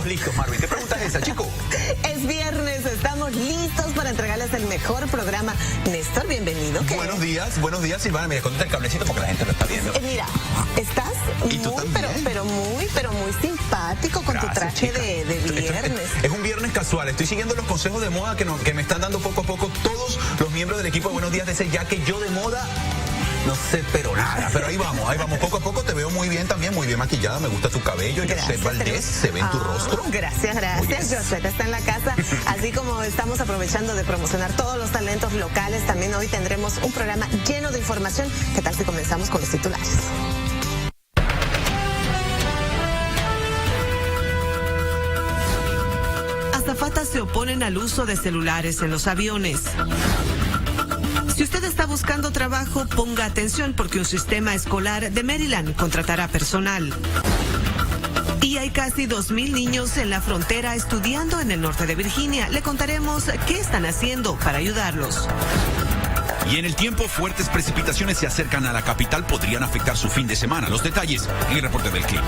listos, Marvin. ¿Qué pregunta es esa, chico? Es viernes, estamos listos para entregarles el mejor programa. Néstor, bienvenido. Buenos días, Silvana. Mira, escóndete el cablecito porque la gente lo está viendo. Mira, estás muy simpático con tu traje de viernes. Es un viernes casual. Estoy siguiendo los consejos de moda que me están dando poco a poco todos los miembros del equipo de Buenos Días DC, ya que yo de moda no sé, pero nada. Pero ahí vamos, poco a poco. Te veo muy bien también, muy bien maquillada. Me gusta tu cabello. Josette Valdés, se ve en tu rostro. Gracias. Josette está en la casa. Así como estamos aprovechando de promocionar todos los talentos locales, también hoy tendremos un programa lleno de información. ¿Qué tal si comenzamos con los titulares? Azafatas se oponen al uso de celulares en los aviones. Si usted está buscando trabajo, ponga atención porque un sistema escolar de Maryland contratará personal. Y hay casi 2,000 niños en la frontera estudiando en el norte de Virginia. Le contaremos qué están haciendo para ayudarlos. Y en el tiempo, fuertes precipitaciones se acercan a la capital, podrían afectar su fin de semana. Los detalles en el reporte del clima.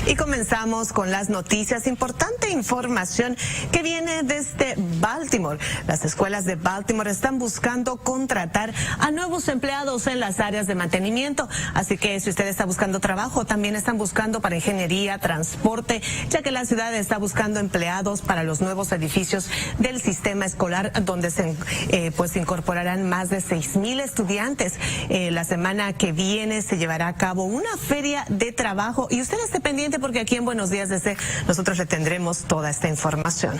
Y comenzamos con las noticias. Importante información que viene desde Baltimore. Las escuelas de Baltimore están buscando contratar a nuevos empleados en las áreas de mantenimiento. Así que si usted está buscando trabajo, también están buscando para ingeniería, transporte, ya que la ciudad está buscando empleados para los nuevos edificios del sistema escolar, donde se incorporarán más de 6,000 estudiantes. La semana que viene se llevará a cabo una feria de trabajo y usted esté pendiente porque aquí en Buenos Días DC nosotros le tendremos toda esta información.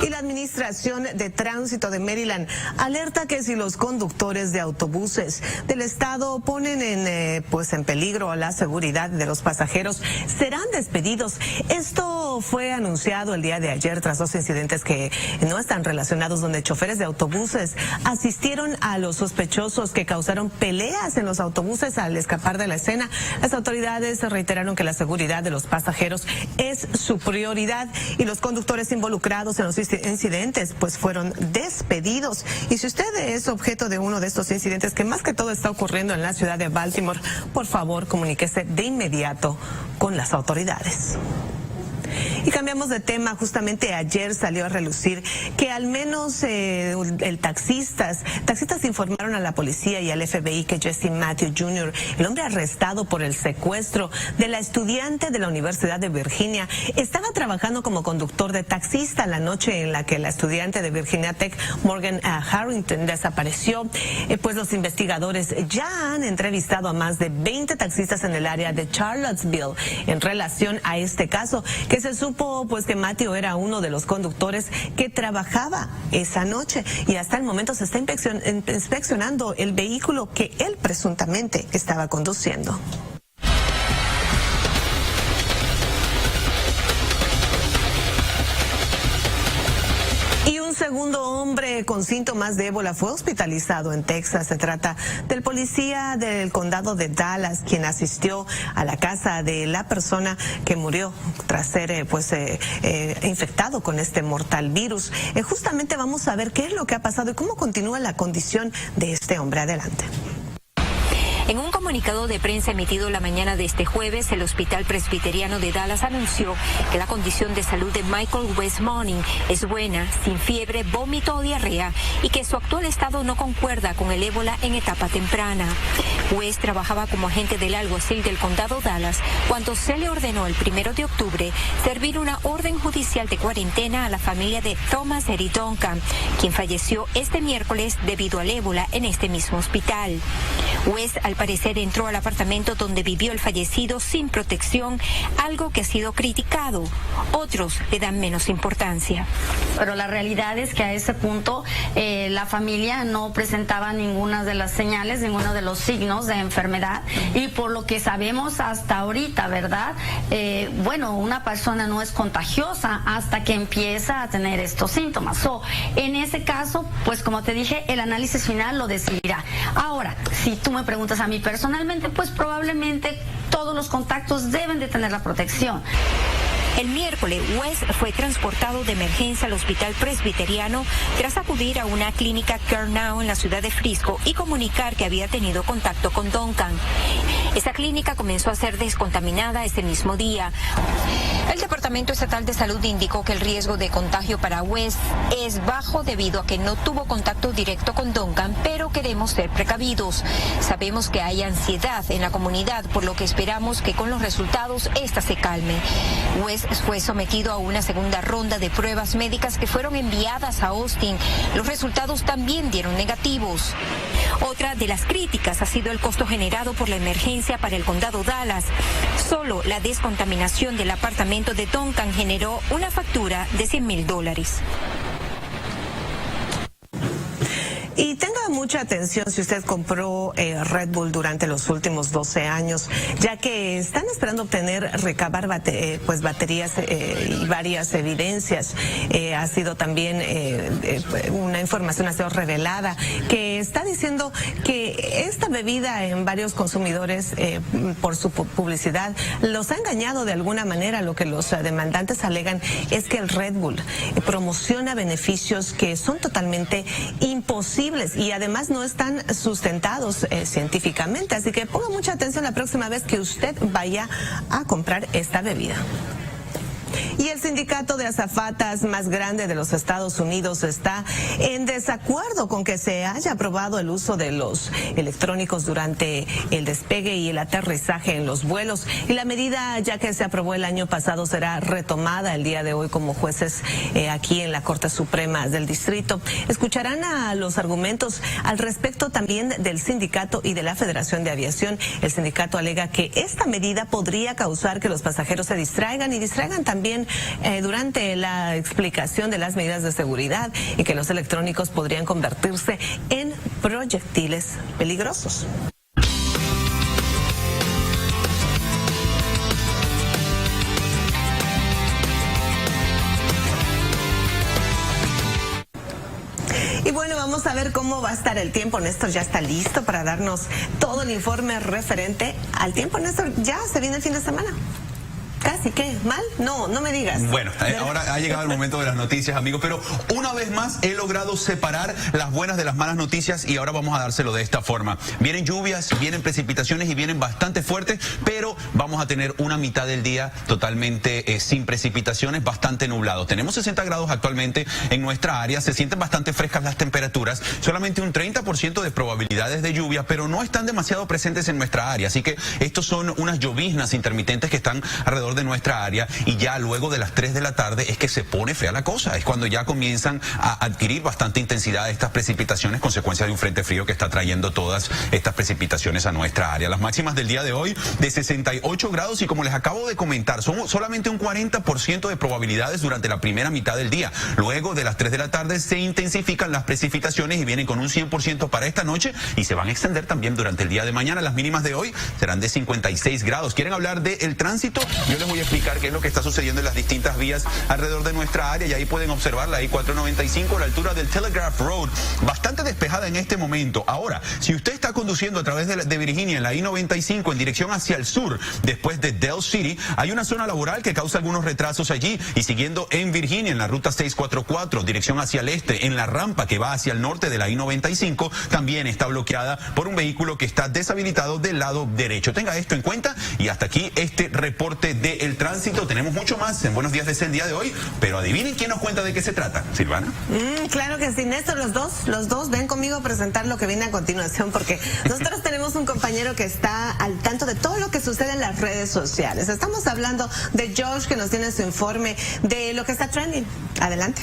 La Administración de Tránsito de Maryland alerta que si los conductores de autobuses del estado ponen en peligro la seguridad de los pasajeros, serán despedidos. Esto fue anunciado el día de ayer tras 2 incidentes que no están relacionados, donde choferes de autobuses asistieron a los sospechosos que causaron peleas en los autobuses al escapar de la escena. Las autoridades reiteraron que la seguridad de los pasajeros es su prioridad y los conductores involucrados en los incidentes pues fueron despedidos. Y si usted es objeto de uno de estos incidentes, que más que todo está ocurriendo en la ciudad de Baltimore, por favor comuníquese de inmediato con las autoridades. Y cambiamos de tema. Justamente ayer salió a relucir que al menos taxistas informaron a la policía y al FBI que Jesse Matthew Jr., el hombre arrestado por el secuestro de la estudiante de la Universidad de Virginia, estaba trabajando como conductor de taxista la noche en la que la estudiante de Virginia Tech, Morgan Harrington, desapareció. Pues los investigadores ya han entrevistado a más de 20 taxistas en el área de Charlottesville en relación a este caso, que se supo pues que Matthew era uno de los conductores que trabajaba esa noche y hasta el momento se está inspeccionando el vehículo que él presuntamente estaba conduciendo. Un segundo hombre con síntomas de ébola fue hospitalizado en Texas. Se trata del policía del condado de Dallas, quien asistió a la casa de la persona que murió tras ser infectado con este mortal virus. Justamente vamos a ver qué es lo que ha pasado y cómo continúa la condición de este hombre. Adelante. En un comunicado de prensa emitido la mañana de este jueves, el Hospital Presbiteriano de Dallas anunció que la condición de salud de Michael West Monning es buena, sin fiebre, vómito o diarrea, y que su actual estado no concuerda con el ébola en etapa temprana. West trabajaba como agente del alguacil del condado Dallas cuando se le ordenó el 1 de octubre servir una orden judicial de cuarentena a la familia de Thomas Eddie Duncan, quien falleció este miércoles debido al ébola en este mismo hospital. West, al parecer, entró al apartamento donde vivió el fallecido sin protección, algo que ha sido criticado. Otros le dan menos importancia. Pero la realidad es que a ese punto la familia no presentaba ninguna de las señales, ninguno de los signos de enfermedad, y por lo que sabemos hasta ahorita, ¿verdad? Una persona no es contagiosa hasta que empieza a tener estos síntomas. En ese caso, pues como te dije, el análisis final lo decidirá. Ahora, si tú me preguntas a mí personalmente, pues probablemente todos los contactos deben de tener la protección. El miércoles, Wes fue transportado de emergencia al hospital presbiteriano tras acudir a una clínica Care Now en la ciudad de Frisco y comunicar que había tenido contacto con Duncan. Esa clínica comenzó a ser descontaminada ese mismo día. El Departamento Estatal de Salud indicó que el riesgo de contagio para Wes es bajo debido a que no tuvo contacto directo con Duncan, pero queremos ser precavidos. Sabemos que hay ansiedad en la comunidad, por lo que esperamos que con los resultados esta se calme. Wes fue sometido a una segunda ronda de pruebas médicas que fueron enviadas a Austin. Los resultados también dieron negativos. Otra de las críticas ha sido el costo generado por la emergencia para el condado Dallas. Solo la descontaminación del apartamento de Duncan generó una factura de $100,000. Y tenga mucha atención si usted compró Red Bull durante los últimos 12 años, ya que están esperando recabar baterías y varias evidencias. Ha sido también una información ha sido revelada que está diciendo que esta bebida en varios consumidores por su publicidad los ha engañado de alguna manera. Lo que los demandantes alegan es que el Red Bull promociona beneficios que son totalmente imposibles y además no están sustentados científicamente. Así que ponga mucha atención la próxima vez que usted vaya a comprar esta bebida. Y el sindicato de azafatas más grande de los Estados Unidos está en desacuerdo con que se haya aprobado el uso de los electrónicos durante el despegue y el aterrizaje en los vuelos. Y la medida, ya que se aprobó el año pasado, será retomada el día de hoy como jueces aquí en la Corte Suprema del Distrito. Escucharán a los argumentos al respecto también del sindicato y de la Federación de Aviación. El sindicato alega que esta medida podría causar que los pasajeros se distraigan también durante la explicación de las medidas de seguridad y que los electrónicos podrían convertirse en proyectiles peligrosos. Y bueno, vamos a ver cómo va a estar el tiempo. Néstor ya está listo para darnos todo el informe referente al tiempo. Néstor, ya se viene el fin de semana. Casi, ¿qué? ¿Mal? No me digas. Bueno, ahora ha llegado el momento de las noticias, amigos, pero una vez más he logrado separar las buenas de las malas noticias y ahora vamos a dárselo de esta forma. Vienen lluvias, vienen precipitaciones y vienen bastante fuertes, pero vamos a tener una mitad del día totalmente sin precipitaciones, bastante nublado. Tenemos 60 grados actualmente en nuestra área, se sienten bastante frescas las temperaturas, solamente un 30% de probabilidades de lluvia, pero no están demasiado presentes en nuestra área, así que estos son unas lloviznas intermitentes que están alrededor de nuestra área y ya luego de las 3 de la tarde es que se pone fea la cosa, es cuando ya comienzan a adquirir bastante intensidad estas precipitaciones, consecuencia de un frente frío que está trayendo todas estas precipitaciones a nuestra área. Las máximas del día de hoy de 68 grados y como les acabo de comentar, son solamente un 40% de probabilidades durante la primera mitad del día. Luego de las 3 de la tarde se intensifican las precipitaciones y vienen con un 100% para esta noche y se van a extender también durante el día de mañana. Las mínimas de hoy serán de 56 grados. ¿Quieren hablar del tránsito? Yo les voy a explicar qué es lo que está sucediendo en las distintas vías alrededor de nuestra área y ahí pueden observar la I-495 a la altura del Telegraph Road, bastante despejada en este momento. Ahora, si usted está conduciendo a través de Virginia en la I-95 en dirección hacia el sur, después de Dell City, hay una zona laboral que causa algunos retrasos allí y siguiendo en Virginia en la ruta 644, dirección hacia el este, en la rampa que va hacia el norte de la I-95, también está bloqueada por un vehículo que está deshabilitado del lado derecho. Tenga esto en cuenta y hasta aquí este reporte del tránsito. Tenemos mucho más en Buenos Días desde el día de hoy, pero adivinen quién nos cuenta de qué se trata. Silvana. Claro que sí, Néstor, los dos ven conmigo a presentar lo que viene a continuación, porque nosotros tenemos un compañero que está al tanto de todo lo que sucede en las redes sociales. Estamos hablando de Josh, que nos tiene su informe de lo que está trending. Adelante.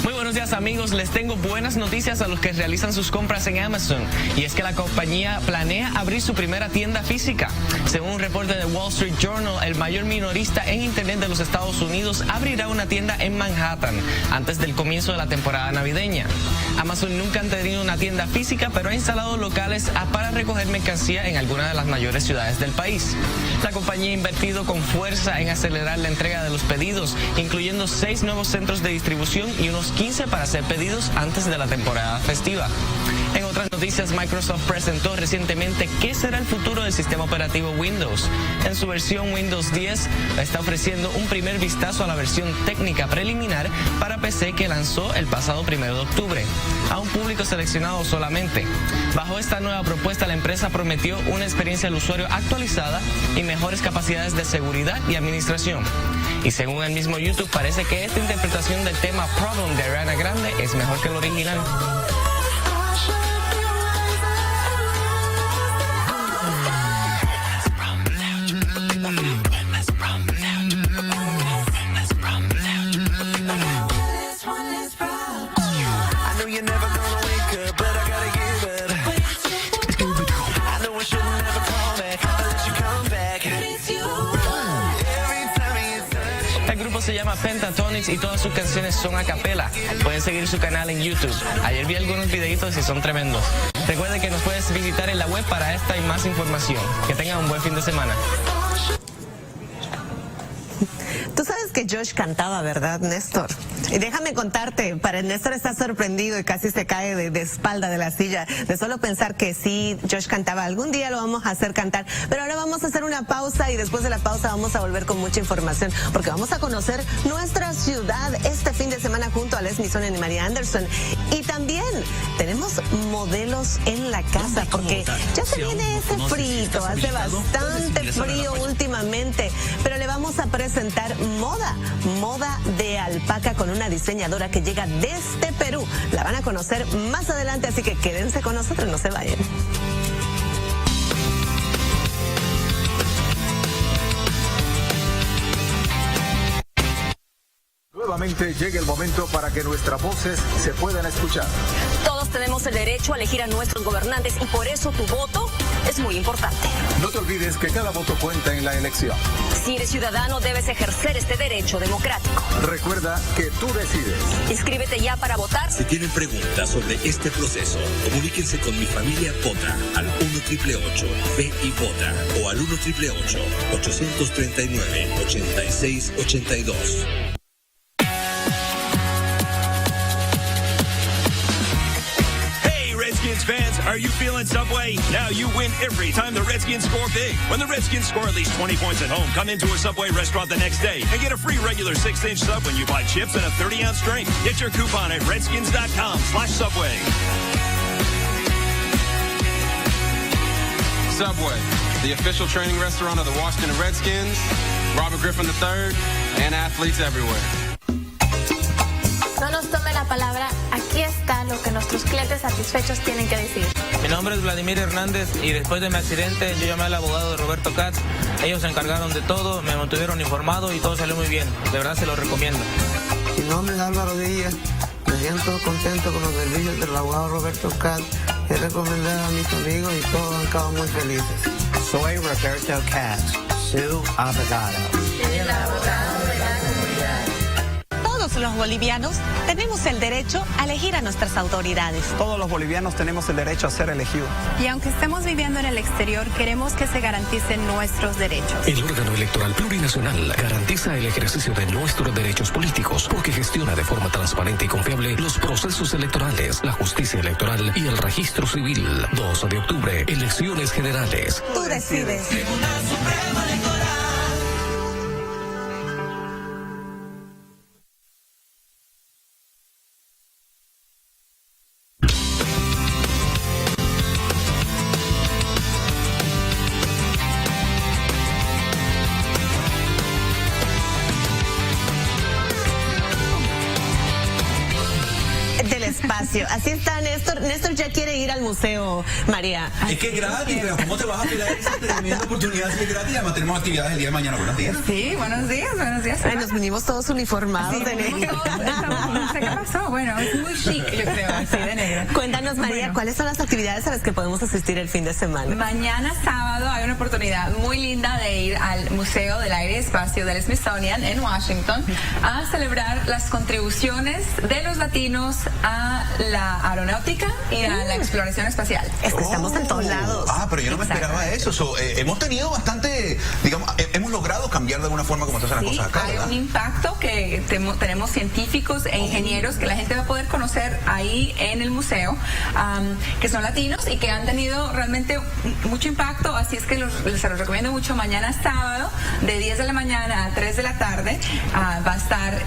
Muy buenos días, amigos, les tengo buenas noticias a los que realizan sus compras en Amazon y es que la compañía planea abrir su primera tienda física. Según un reporte de Wall Street Journal, el mayor minorista en internet de los Estados Unidos abrirá una tienda en Manhattan antes del comienzo de la temporada navideña. Amazon nunca ha tenido una tienda física, pero ha instalado locales para recoger mercancía en algunas de las mayores ciudades del país. La compañía ha invertido con fuerza en acelerar la entrega de los pedidos, incluyendo 6 nuevos centros de distribución y unos 15 para hacer pedidos antes de la temporada festiva. En otras otras noticias, Microsoft presentó recientemente qué será el futuro del sistema operativo Windows. En su versión Windows 10 está ofreciendo un primer vistazo a la versión técnica preliminar para PC que lanzó el pasado 1 de octubre, a un público seleccionado solamente. Bajo esta nueva propuesta, la empresa prometió una experiencia al usuario actualizada y mejores capacidades de seguridad y administración. Y según el mismo YouTube, parece que esta interpretación del tema Problem de Ariana Grande es mejor que el original. Se llama Pentatonix y todas sus canciones son a capela. Pueden seguir su canal en YouTube. Ayer vi algunos videitos y son tremendos. Recuerden que nos puedes visitar en la web para esta y más información. Que tengan un buen fin de semana. Tú sabes que Josh cantaba, ¿verdad, Néstor? Y déjame contarte, para Néstor está sorprendido y casi se cae de espalda de la silla de solo pensar que sí, Josh cantaba. Algún día lo vamos a hacer cantar, pero ahora vamos a hacer una pausa y después de la pausa vamos a volver con mucha información porque vamos a conocer nuestra ciudad este fin de semana junto a Les Smithsonian y María Anderson. Y también tenemos modelos en la casa porque ya se viene ese frito, hace bastante frío últimamente, pero le vamos a presentar moda de alpaca con una diseñadora que llega desde Perú. La van a conocer más adelante, así que quédense con nosotros, no se vayan. Nuevamente llega el momento para que nuestras voces se puedan escuchar. Todos tenemos el derecho a elegir a nuestros gobernantes y por eso tu voto es muy importante. No te olvides que cada voto cuenta en la elección. Si eres ciudadano, debes ejercer este derecho democrático. Recuerda que tú decides. Inscríbete ya para votar. Si tienen preguntas sobre este proceso, comuníquense con Mi Familia Vota al 1-888 Ve y Vota o al 1-888 839 8682. Fans, are you feeling Subway? Now you win every time the Redskins score big. When the Redskins score at least 20 points at home, come into a Subway restaurant the next day and get a free regular 6-inch sub when you buy chips and a 30-ounce drink. Get your coupon at redskins.com/Subway. Subway, the official training restaurant of the Washington Redskins, Robert Griffin III, and athletes everywhere. No nos tome la palabra, aquí está lo que nuestros clientes satisfechos tienen que decir. Mi nombre es Vladimir Hernández y después de mi accidente yo llamé al abogado de Roberto Katz. Ellos se encargaron de todo, me mantuvieron informado y todo salió muy bien. De verdad se lo recomiendo. Mi nombre es Álvaro Díaz. Me siento contento con los servicios del abogado Roberto Katz. He recomendado a mis amigos y todos han quedado muy felices. Soy Roberto Katz, su abogado. El abogado de la comunidad. Todos los bolivianos tenemos el derecho a elegir a nuestras autoridades. Todos los bolivianos tenemos el derecho a ser elegidos. Y aunque estemos viviendo en el exterior, queremos que se garanticen nuestros derechos. El órgano electoral plurinacional garantiza el ejercicio de nuestros derechos políticos porque gestiona de forma transparente y confiable los procesos electorales, la justicia electoral y el registro civil. 2 de octubre, elecciones generales. Tú decides. Tribunal Supremo Electoral. Espacio. Así está Néstor. Néstor ya quiere ir al museo, María. Es que es gratis, pero ¿cómo te vas a pelar esa tremenda oportunidad si es gratis? Además tenemos actividades el día de mañana. Buenos días. Sí, buenos días, buenos días. Ay, nos vinimos todos uniformados de negro. No sé qué pasó. Bueno, es muy chic, yo creo, así de negro. Cuéntanos, María, ¿cuáles son las actividades a las que podemos asistir el fin de semana? Mañana sábado hay una oportunidad muy linda de ir al Museo del Aire y Espacio del Smithsonian en Washington a celebrar las contribuciones de los latinos a la aeronáutica y a la exploración espacial. Es que estamos en todos lados. Pero yo no me esperaba eso. Hemos tenido bastante, digamos, hemos logrado cambiar de alguna forma como se hacen las cosas acá, hay ¿verdad? un impacto que tenemos científicos e ingenieros que la gente va a poder conocer ahí en el museo, que son latinos y que han tenido realmente mucho impacto, así es que se los recomiendo mucho. Mañana sábado, de 10 de la mañana a 3 de la tarde, va a estar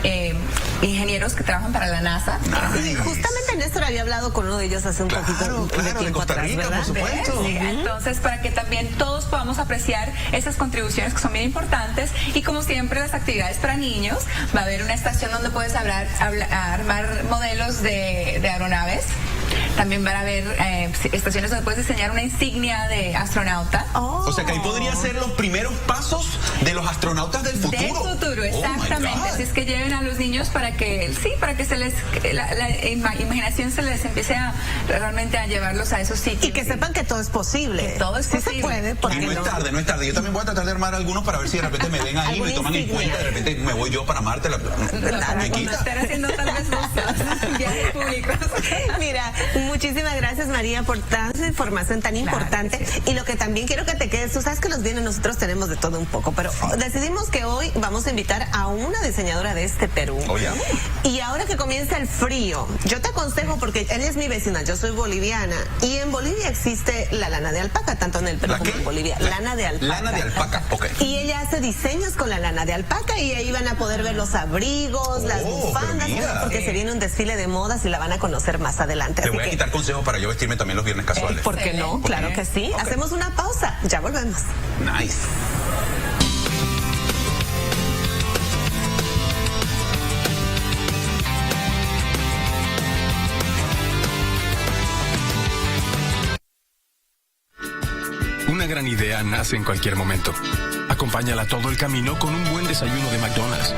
ingenieros que trabajan para la NASA. Sí, justamente Néstor había hablado con uno de ellos hace un poquito de tiempo atrás, ¿verdad? Por supuesto. Sí, entonces, para que también todos podamos apreciar esas contribuciones que son bien importantes, y como siempre las actividades para niños, va a haber una estación donde puedes armar modelos de aeronaves. También van a haber estaciones donde puedes diseñar una insignia de astronauta. O sea que ahí podrían ser los primeros pasos de los astronautas del futuro. Del futuro, exactamente. Así es que lleven a los niños para que se les la imaginación se les empiece realmente a llevarlos a esos sitios. Y que sepan que todo es posible. Que todo es posible. Sí se puede. Y no es tarde, no es tarde. Yo también voy a tratar de armar algunos para ver si de repente me ven ahí, me toman en cuenta, de repente me voy yo para Marte. Me quita. Estar haciendo tal vez viajes públicos. Mira, muchísimas gracias, María, por tanta información tan importante. Y lo que también quiero que te quedes, tú sabes que los bienes nosotros tenemos de todo un poco, pero decidimos que hoy vamos a invitar a una diseñadora de Perú. Y ahora que comienza el frío, yo te aconsejo, porque ella es mi vecina, yo soy boliviana, y en Bolivia existe la lana de alpaca, tanto en el Perú como en Bolivia. Lana de alpaca. Lana de alpaca, ok. Y ella hace diseños con la lana de alpaca, y ahí van a poder ver los abrigos, las bufandas, porque se viene un desfile de modas y la van a conocer más adelante. Te voy a quitar consejos para yo vestirme también los viernes casuales. ¿Por qué no? Claro que sí. Okay. Hacemos una pausa, ya volvemos. Nice. Una gran idea nace en cualquier momento. Acompáñala todo el camino con un buen desayuno de McDonald's.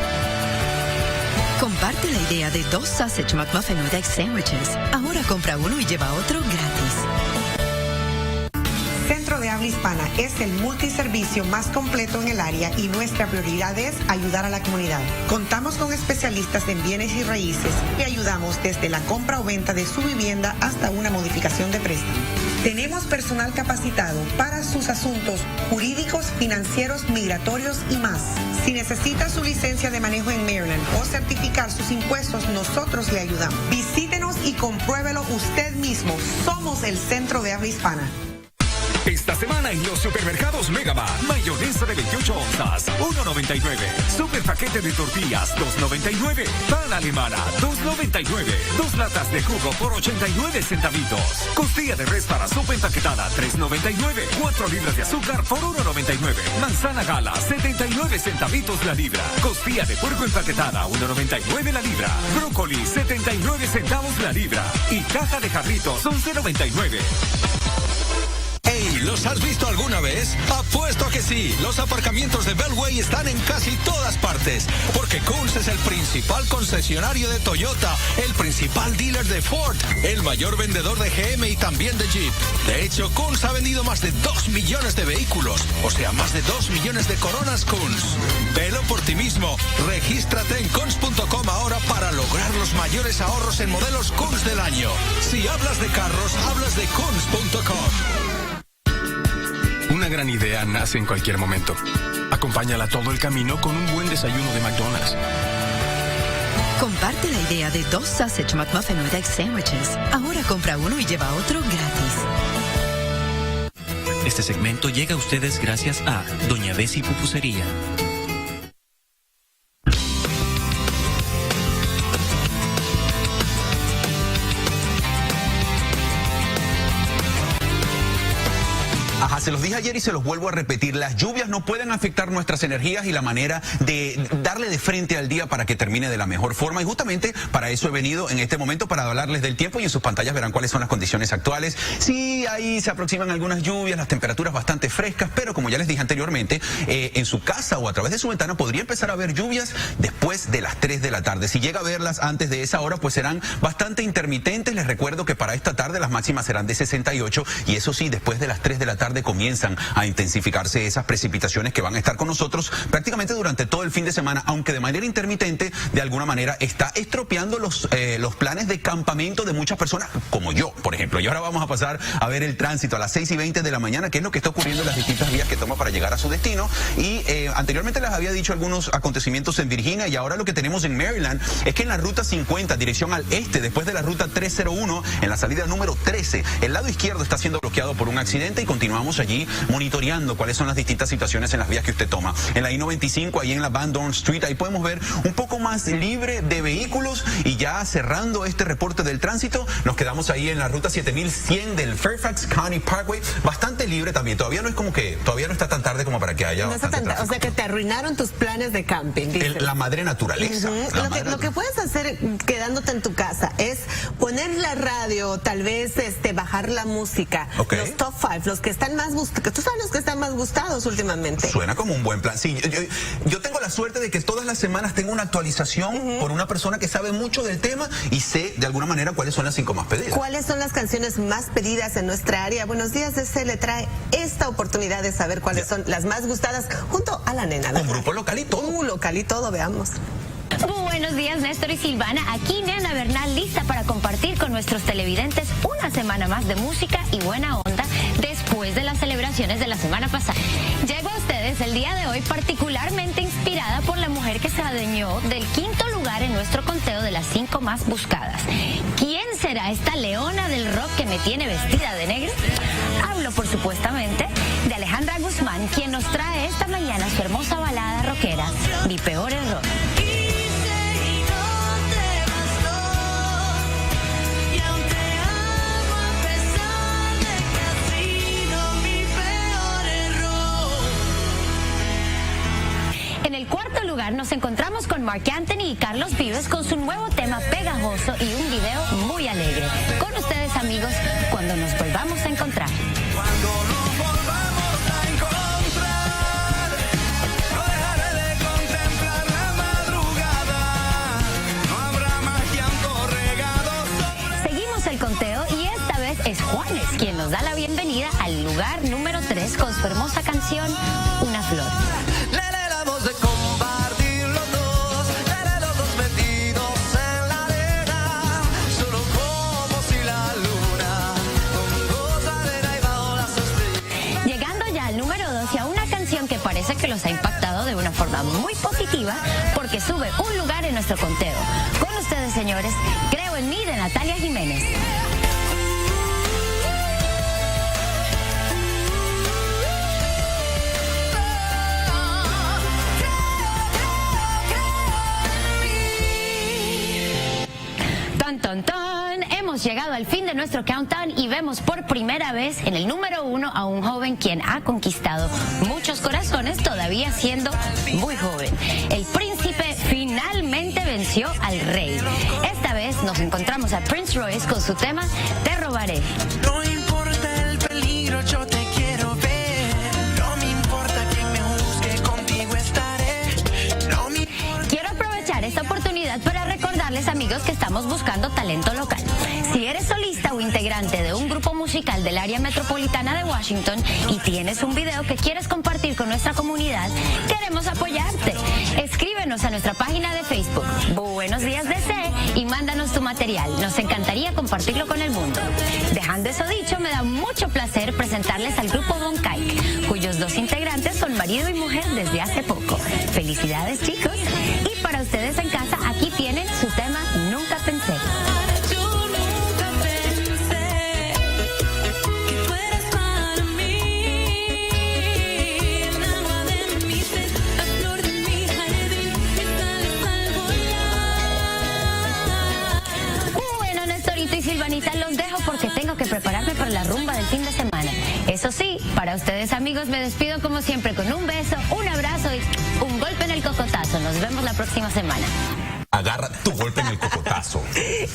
Comparte la idea de 2 Sausage McMuffin with Egg Sandwiches. Ahora compra uno y lleva otro gratis. Centro de Habla Hispana es el multiservicio más completo en el área y nuestra prioridad es ayudar a la comunidad. Contamos con especialistas en bienes y raíces y ayudamos desde la compra o venta de su vivienda hasta una modificación de préstamo. Tenemos personal capacitado para sus asuntos jurídicos, financieros, migratorios y más. Si necesita su licencia de manejo en Maryland o certificar sus impuestos, nosotros le ayudamos. Visítenos y compruébelo usted mismo. Somos el Centro de Habla Hispana. Esta semana en los supermercados Megamart, mayonesa de 28 onzas, $1.99. Super paquete de tortillas, $2.99. Pan alemana, $2.99. 2 latas de jugo por 89 centavitos. Costilla de res para sopa empaquetada, $3.99. 4 libras de azúcar por $1.99. Manzana gala, 79 centavitos la libra. Costilla de puerco empaquetada, $1.99 la libra. Brócoli, 79 centavos la libra. Y caja de jarritos, $11.99. Hey, ¿los has visto alguna vez? Apuesto a que sí. Los aparcamientos de Beltway están en casi todas partes, porque Kohl's es el principal concesionario de Toyota, el principal dealer de Ford, el mayor vendedor de GM y también de Jeep. De hecho, Kohl's ha vendido más de 2 millones de vehículos, o sea, más de 2 millones de coronas Kohl's. Velo por ti mismo. Regístrate en Kohl's.com ahora para lograr los mayores ahorros en modelos Kohl's del año. Si hablas de carros, hablas de Kohl's.com. Una gran idea nace en cualquier momento. Acompáñala todo el camino con un buen desayuno de McDonald's. Comparte la idea de 2 Sausage McMuffin with Egg Sandwiches. Ahora compra uno y lleva otro gratis. Este segmento llega a ustedes gracias a Doña Bessie Pupusería. Se los dije ayer y se los vuelvo a repetir. Las lluvias no pueden afectar nuestras energías y la manera de darle de frente al día para que termine de la mejor forma. Y justamente para eso he venido en este momento, para hablarles del tiempo, y en sus pantallas verán cuáles son las condiciones actuales. Sí, ahí se aproximan algunas lluvias, las temperaturas bastante frescas, pero como ya les dije anteriormente, en su casa o a través de su ventana podría empezar a haber lluvias después de las 3 de la tarde. Si llega a verlas antes de esa hora, pues serán bastante intermitentes. Les recuerdo que para esta tarde las máximas serán de 68 y eso sí, después de las 3 de la tarde comienzan a intensificarse esas precipitaciones que van a estar con nosotros prácticamente durante todo el fin de semana, aunque de manera intermitente, de alguna manera está estropeando los planes de campamento de muchas personas, como yo, por ejemplo. Y ahora vamos a pasar a ver el tránsito a las 6:20 de la mañana, que es lo que está ocurriendo en las distintas vías que toma para llegar a su destino. Y anteriormente les había dicho algunos acontecimientos en Virginia, y ahora lo que tenemos en Maryland es que en la ruta 50, dirección al este, después de la ruta 301, en la salida número 13, el lado izquierdo está siendo bloqueado por un accidente, y continuamos allí monitoreando cuáles son las distintas situaciones en las vías que usted toma. En la I-95, ahí en la Van Dorn Street, ahí podemos ver un poco más libre de vehículos. Y ya cerrando este reporte del tránsito, nos quedamos ahí en la ruta 7100 del Fairfax County Parkway, bastante libre también. Todavía no es como que, todavía no está tan tarde como para que haya no está tan tarde, o sea que te arruinaron tus planes de camping, dices. La madre naturaleza. Lo que puedes hacer quedándote en tu casa es poner la radio, tal vez bajar la música, los top 5, los que están más gustados. Tú sabes los que están más gustados últimamente. Suena como un buen plan. Sí, yo tengo la suerte de que todas las semanas tengo una actualización por una persona que sabe mucho del tema, y sé de alguna manera cuáles son las 5 más pedidas. ¿Cuáles son las canciones más pedidas en nuestra área? Buenos Días DC le trae esta oportunidad de saber cuáles son las más gustadas junto a la nena. Un grupo local y todo. Local y todo, veamos. Buenos días, Néstor y Silvana. Aquí Nena Bernal, lista para compartir con nuestros televidentes una semana más de música y buena onda después de las celebraciones de la semana pasada. Llego a ustedes el día de hoy particularmente inspirada por la mujer que se adueñó del 5º lugar en nuestro conteo de las 5 más buscadas. ¿Quién será esta leona del rock que me tiene vestida de negro? Hablo, por supuestamente, de Alejandra Guzmán, quien nos trae esta mañana su hermosa balada rockera, Mi Peor Error. En el 4º lugar nos encontramos con Marc Anthony y Carlos Vives con su nuevo tema pegajoso y un video muy alegre. Con ustedes, amigos, cuando nos volvamos a encontrar. Cuando nos volvamos a encontrar, no dejaré de contemplar la madrugada. No habrá más llanto regado. Seguimos el conteo y esta vez es Juanes quien nos da la bienvenida al lugar número 3 con su hermosa canción Una Flor. De compartir los dos, los dos metidos en la arena, solo como si la luna, con dos arena y bajo las estrellas. Llegando ya al número 2 y a una canción que parece que los ha impactado de una forma muy positiva porque sube un lugar en nuestro conteo. Con ustedes, señores, Creo en mí de Natalia Jiménez. Ton, ton. Hemos llegado al fin de nuestro countdown y vemos por primera vez en el número 1 a un joven quien ha conquistado muchos corazones todavía siendo muy joven. El príncipe finalmente venció al rey. Esta vez nos encontramos a Prince Royce con su tema Te robaré. No importa el peligro, yo te quiero ver. No me importa quién me juzgue, contigo estaré. Quiero aprovechar esta oportunidad para recordarles, amigos, que estamos buscando talento local. Si eres solista o integrante de un grupo musical del área metropolitana de Washington y tienes un video que quieres compartir con nuestra comunidad, queremos apoyarte. Escríbenos a nuestra página de Facebook, Buenos Días DC, y mándanos tu material. Nos encantaría compartirlo con el mundo. Dejando eso dicho, me da mucho placer presentarles al grupo Von Kike, cuyos 2 integrantes son marido y mujer desde hace poco. Felicidades, chicos. Y para ustedes en casa, aquí tienen su tema Nunca Pensé. Y Silvanita, los dejo porque tengo que prepararme para la rumba del fin de semana. Eso sí, para ustedes, amigos, me despido como siempre con un beso, un abrazo y un golpe en el cocotazo. Nos vemos la próxima semana. Agarra tu golpe en el cocotazo.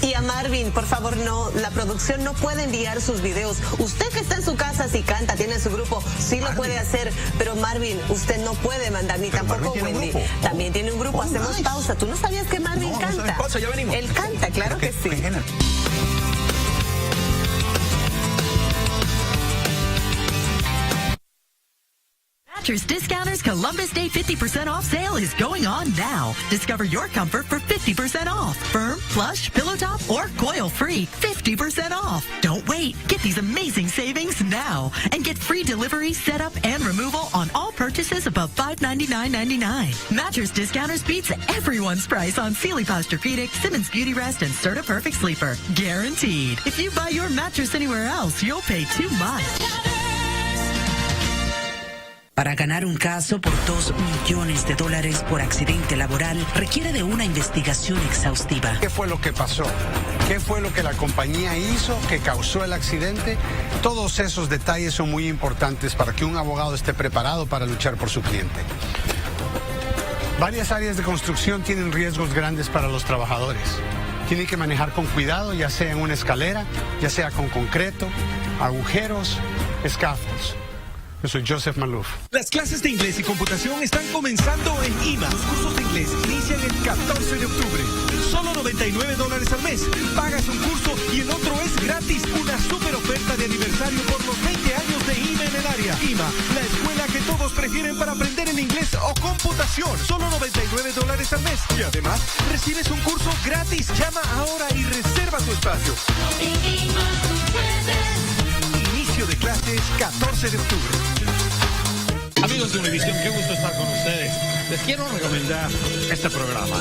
Y a Marvin, por favor, no, la producción no puede enviar sus videos. Usted que está en su casa, si canta, tiene su grupo, sí lo puede hacer, pero Marvin, usted no puede mandar, ni tampoco Wendy. También tiene un grupo. Hacemos pausa. ¿Tú no sabías que Marvin canta? No, pausa, ya venimos. Él canta, claro que sí. Mattress Discounters Columbus Day 50% off sale is going on now. Discover your comfort for 50% off. Firm, plush, pillow top, or coil free. 50% off. Don't wait. Get these amazing savings now and get free delivery, setup, and removal on all purchases above $599.99. Mattress Discounters beats everyone's price on Sealy Posturepedic, Simmons Beauty Rest, and Serta Perfect Sleeper. Guaranteed. If you buy your mattress anywhere else, you'll pay too much. Para ganar un caso por $2 millones por accidente laboral requiere de una investigación exhaustiva. ¿Qué fue lo que pasó? ¿Qué fue lo que la compañía hizo que causó el accidente? Todos esos detalles son muy importantes para que un abogado esté preparado para luchar por su cliente. Varias áreas de construcción tienen riesgos grandes para los trabajadores. Tienen que manejar con cuidado, ya sea en una escalera, ya sea con concreto, agujeros, scaffolds. Yo soy Joseph Maluf. Las clases de inglés y computación están comenzando en IMA. Los cursos de inglés inician el 14 de octubre. Solo $99 al mes. Pagas un curso y el otro es gratis. Una super oferta de aniversario por los 20 años de IMA en el área. IMA, la escuela que todos prefieren para aprender el inglés o computación. Solo $99 al mes. Y además, recibes un curso gratis. Llama ahora y reserva tu espacio. Inicio de clases 14 de octubre. Amigos de Univisión, qué gusto estar con ustedes. Les quiero recomendar este programa,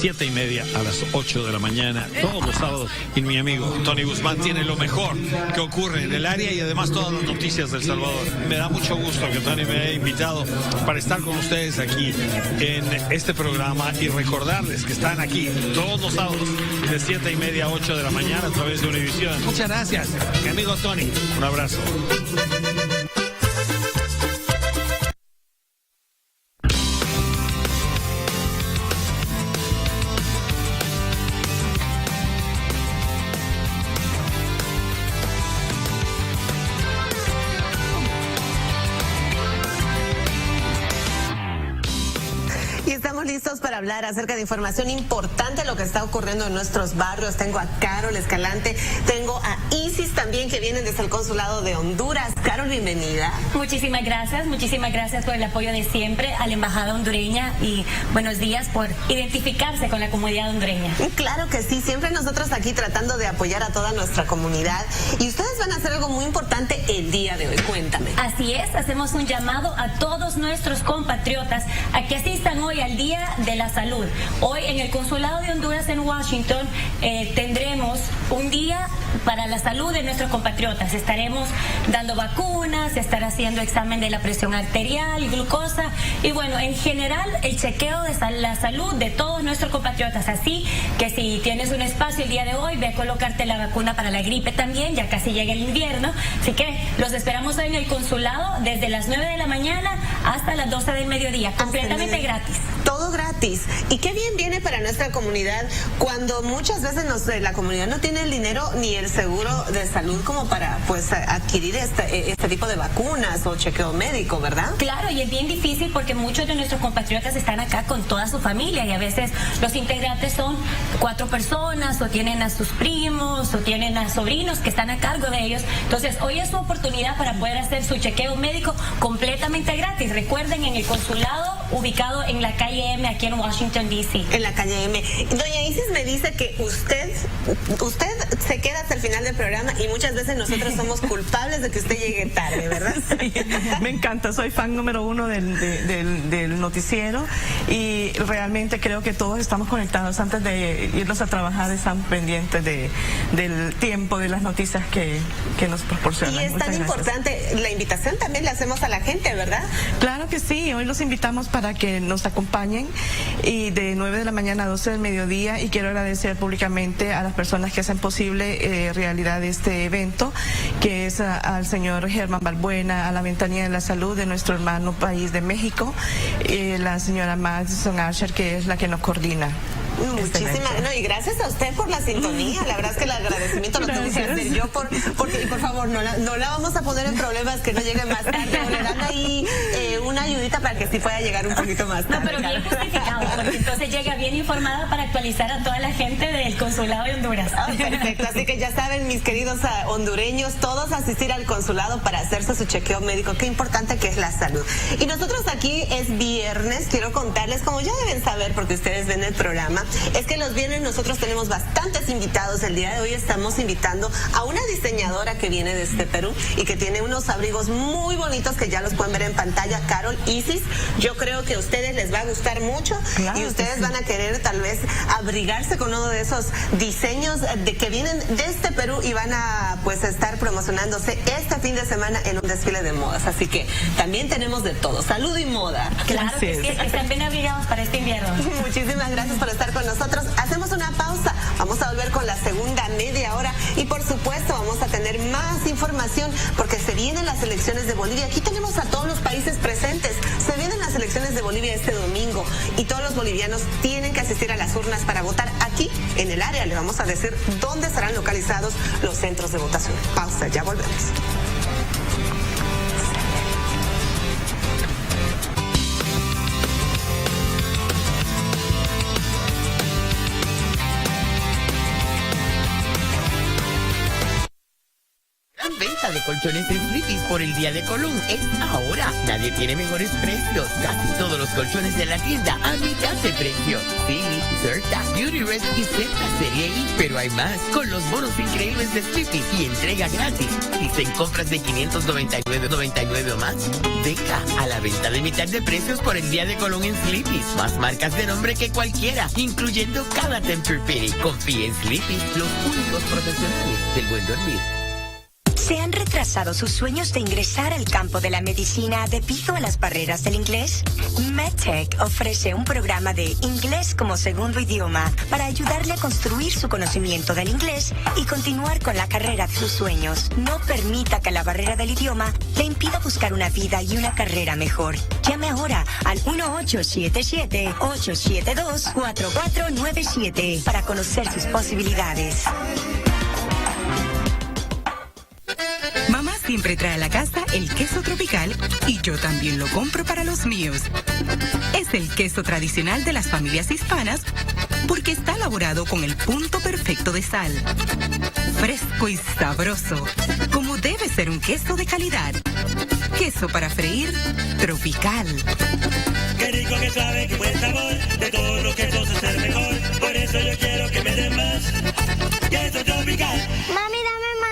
7:30 a las 8 de la mañana, todos los sábados. Y mi amigo Tony Guzmán tiene lo mejor que ocurre en el área y además todas las noticias del Salvador. Me da mucho gusto que Tony me haya invitado para estar con ustedes aquí en este programa y recordarles que están aquí todos los sábados de 7:30 a 8 de la mañana a través de Univisión. Muchas gracias, mi amigo Tony. Un abrazo. Listos para hablar acerca de información importante, lo que está ocurriendo en nuestros barrios. Tengo a Carol Escalante, tengo a Isis también, que vienen desde el Consulado de Honduras. Carol, bienvenida. Muchísimas gracias por el apoyo de siempre a la Embajada hondureña y buenos días por identificarse con la comunidad hondureña. Claro que sí, siempre nosotros aquí tratando de apoyar a toda nuestra comunidad y ustedes van a hacer algo muy importante el día de hoy, cuéntame. Así es, hacemos un llamado a todos nuestros compatriotas a que asistan hoy al Día de la Salud. Hoy en el Consulado de Honduras en Washington tendremos un día para la salud de nuestros compatriotas. Estaremos dando vacunas, estar haciendo examen de la presión arterial y glucosa y bueno, en general el chequeo de la salud de todos nuestros compatriotas. Así que si tienes un espacio el día de hoy, ve a colocarte la vacuna para la gripe también, ya casi llega el invierno. Así que los esperamos hoy en el consulado desde las 9 de la mañana hasta las 12 del mediodía, completamente gratis. Todo gratis. Y qué bien viene para nuestra comunidad cuando muchas veces la comunidad no tiene el dinero ni el seguro de salud como para pues adquirir este tipo de vacunas o chequeo médico, ¿verdad? Claro, y es bien difícil porque muchos de nuestros compatriotas están acá con toda su familia y a veces los integrantes son 4 personas o tienen a sus primos o tienen a sobrinos que están a cargo de ellos. Entonces hoy es su oportunidad para poder hacer su chequeo médico completamente gratis. Recuerden, en el consulado ubicado en la calle M aquí en Washington, D.C. En la calle M. Doña Isis me dice que usted se queda hasta el final del programa y muchas veces nosotros somos culpables de que usted llegue tarde, ¿verdad? Sí, me encanta, soy fan número 1 del noticiero y realmente creo que todos estamos conectados. Antes de irnos a trabajar están pendientes del tiempo, de las noticias que nos proporcionan. Y es tan importante, la invitación también la hacemos a la gente, ¿verdad? Claro que sí, hoy los invitamos para que nos acompañen y de 9 de la mañana a 12 del mediodía, y quiero agradecer públicamente a las personas que hacen posible realidad este evento, que es al señor Germán Balbuena, a la Ventanilla de la Salud de nuestro hermano país de México, la señora Madison Asher, que es la que nos coordina. Muchísimas, no, y gracias a usted por la sintonía. La verdad es que el agradecimiento lo tengo que hacer yo porque, y por favor, no la vamos a poner en problemas que no llegue más tarde. O le dan ahí una ayudita para que sí pueda llegar un poquito más tarde. No, pero bien justificado, porque entonces llega bien informada para actualizar a toda la gente del Consulado de Honduras. Perfecto, así que ya saben, mis queridos hondureños, todos asistir al consulado para hacerse su chequeo médico. Qué importante que es la salud. Y nosotros aquí es viernes, quiero contarles, como ya deben saber porque ustedes ven el programa, es que los viernes nosotros tenemos bastantes invitados. El día de hoy estamos invitando a una diseñadora que viene desde Perú y que tiene unos abrigos muy bonitos que ya los pueden ver en pantalla, Carol Isis. Yo creo que a ustedes les va a gustar mucho, claro, y ustedes van a querer tal vez abrigarse con uno de esos diseños que vienen desde Perú y van a pues estar promocionándose este fin de semana en un desfile de modas. Así que también tenemos de todo, salud y moda. Claro que sí, están bien abrigados para este invierno. Muchísimas gracias por estar con nosotros. Hacemos una pausa, vamos a volver con la segunda media hora y por supuesto vamos a tener más información porque se vienen las elecciones de Bolivia. Aquí tenemos a todos los países presentes. Se vienen las elecciones de Bolivia este domingo y todos los bolivianos tienen que asistir a las urnas para votar. Aquí en el área le vamos a decir dónde estarán localizados los centros de votación. Pausa, ya volvemos. Venta de colchones en Sleepy's por el Día de Colón es ahora. Nadie tiene mejores precios. Casi todos los colchones de la tienda a mitad de precio. Silly, Certa, Beauty Rest y Certa Serie I. Pero hay más. Con los bonos increíbles de Sleepy's y entrega gratis. Y en compras de 599.99 o más. Venga a la venta de mitad de precios por el Día de Colón en Sleepy's. Más marcas de nombre que cualquiera, incluyendo cada Tempur-Pedic. Confíe en Sleepy's, los únicos profesionales del buen dormir. ¿Se han retrasado sus sueños de ingresar al campo de la medicina debido a las barreras del inglés? MedTech ofrece un programa de inglés como segundo idioma para ayudarle a construir su conocimiento del inglés y continuar con la carrera de sus sueños. No permita que la barrera del idioma le impida buscar una vida y una carrera mejor. Llame ahora al 1877-872-4497 para conocer sus posibilidades. Mamá siempre trae a la casa el queso tropical y yo también lo compro para los míos. Es el queso tradicional de las familias hispanas porque está elaborado con el punto perfecto de sal. Fresco y sabroso, como debe ser un queso de calidad. Queso para freír tropical. Qué rico que sabe, qué buen sabor, de todos los quesos es el mejor. Por eso yo quiero que me den más. Queso tropical. Mami, dame más.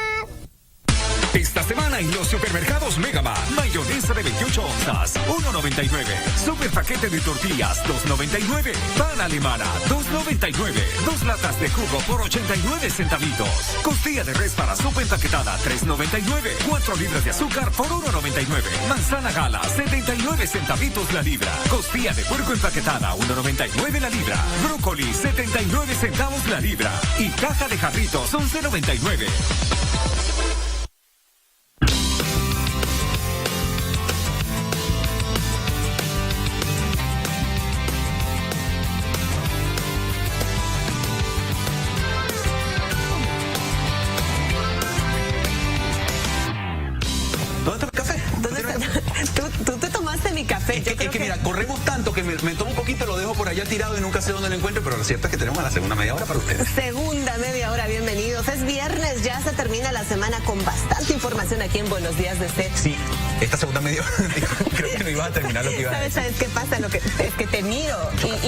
Esta semana en los supermercados Megamart, mayonesa de 28 onzas, 1.99. Super paquete de tortillas, 2.99. Pan alemana, 2.99. 2 latas de jugo por 89 centavitos. Costilla de res para sopa empaquetada, 3.99. 4 libras de azúcar por 1.99. Manzana gala, 79 centavitos la libra. Costilla de puerco empaquetada, 1.99 la libra. Brócoli, 79 centavos la libra. Y caja de jarritos, 11.99. Mira, corremos tanto que me tomo un poquito, lo dejo por allá tirado y nunca sé dónde lo encuentro, pero lo cierto es que tenemos la segunda media hora para ustedes. Segunda media hora, bienvenidos. Es viernes, ya se termina la semana con bastante información aquí en Buenos Días de C. Sí, esta segunda media hora creo que no ibas a terminar lo que iba a decir. ¿Sabes qué pasa? Es que te miro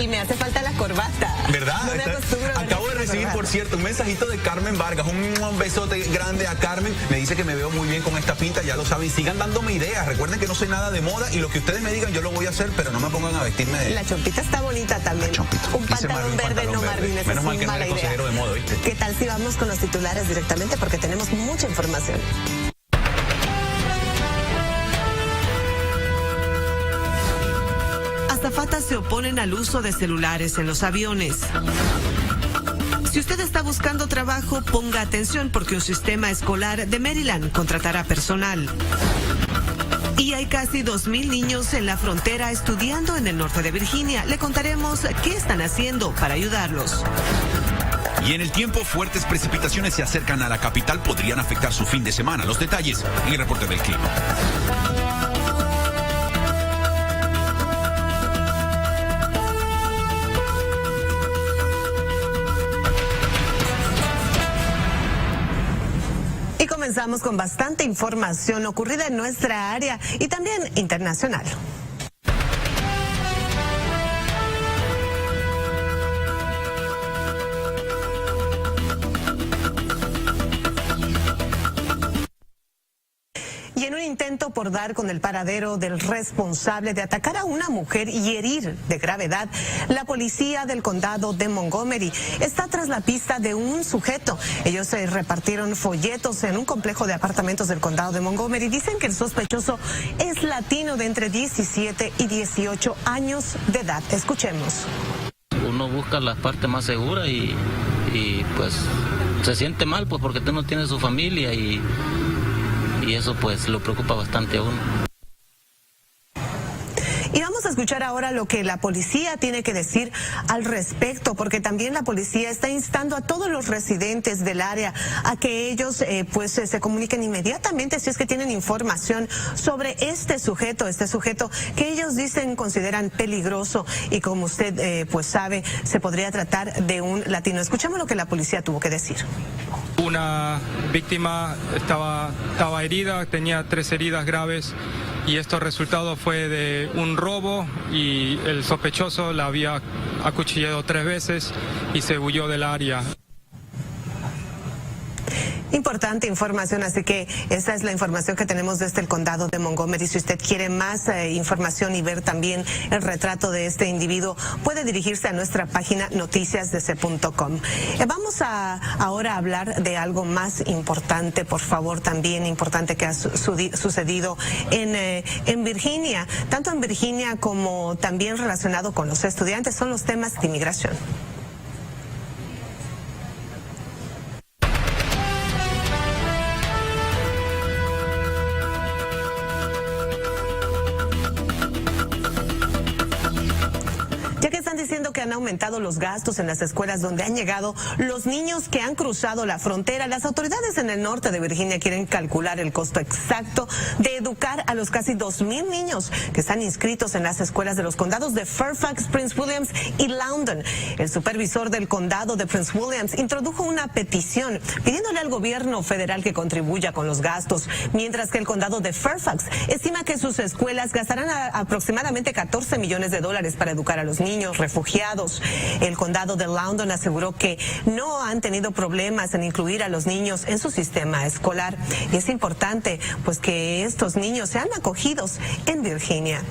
y me hace falta la corbata. ¿Verdad? No me acostumbro a Acabo de recibir, por cierto, un mensajito de Carmen Vargas, un besote grande a Carmen. Me dice que me veo muy bien con esta pinta, ya lo saben. Sigan dándome ideas. Recuerden que no sé nada de moda y lo que ustedes me digan yo lo voy a hacer, pero no me pongan a vestirme de... La chompita está bonita también. Un pantalón verde, no Marvin, esa menos mal que no mala eres consejero de moda, ¿viste? ¿Qué tal si vamos con los titulares directamente? Porque tenemos mucha información. Azafatas se oponen al uso de celulares en los aviones. Si usted está buscando trabajo, ponga atención porque un sistema escolar de Maryland contratará personal. Y hay casi 2,000 niños en la frontera estudiando en el norte de Virginia. Le contaremos qué están haciendo para ayudarlos. Y en el tiempo, fuertes precipitaciones se acercan a la capital, podrían afectar su fin de semana. Los detalles en el reporte del clima. Y comenzamos con bastante información ocurrida en nuestra área y también internacional. Y en un intento por dar con el paradero del responsable de atacar a una mujer y herir de gravedad, la policía del condado de Montgomery está tras la pista de un sujeto. Ellos se repartieron folletos en un complejo de apartamentos del condado de Montgomery. Dicen que el sospechoso es latino de entre 17 y 18 años de edad. Escuchemos. Uno busca la parte más segura y pues se siente mal pues porque tú no tienes su familia y eso pues lo preocupa bastante a uno. Y vamos a escuchar ahora lo que la policía tiene que decir al respecto, porque también la policía está instando a todos los residentes del área a que ellos se comuniquen inmediatamente si es que tienen información sobre este sujeto que ellos consideran peligroso y como usted sabe, se podría tratar de un latino. Escuchemos lo que la policía tuvo que decir. Una víctima estaba herida, tenía 3 heridas graves y esto resultado fue de un robo y el sospechoso la había acuchillado 3 veces y se huyó del área. Importante información, así que esa es la información que tenemos desde el condado de Montgomery. Si usted quiere más información y ver también el retrato de este individuo, puede dirigirse a nuestra página noticiasdc.com. Vamos ahora a hablar de algo más importante, por favor, también importante que ha sucedido en Virginia, tanto en Virginia como también relacionado con los estudiantes, son los temas de inmigración. Diciendo que han aumentado los gastos en las escuelas donde han llegado los niños que han cruzado la frontera. Las autoridades en el norte de Virginia quieren calcular el costo exacto de educar a los casi 2,000 niños que están inscritos en las escuelas de los condados de Fairfax, Prince William y Loudoun. El supervisor del condado de Prince William introdujo una petición pidiéndole al gobierno federal que contribuya con los gastos, mientras que el condado de Fairfax estima que sus escuelas gastarán aproximadamente $14 millones para educar a los niños refugiados. El condado de Loudoun aseguró que no han tenido problemas en incluir a los niños en su sistema escolar. Y es importante pues que estos niños sean acogidos en Virginia.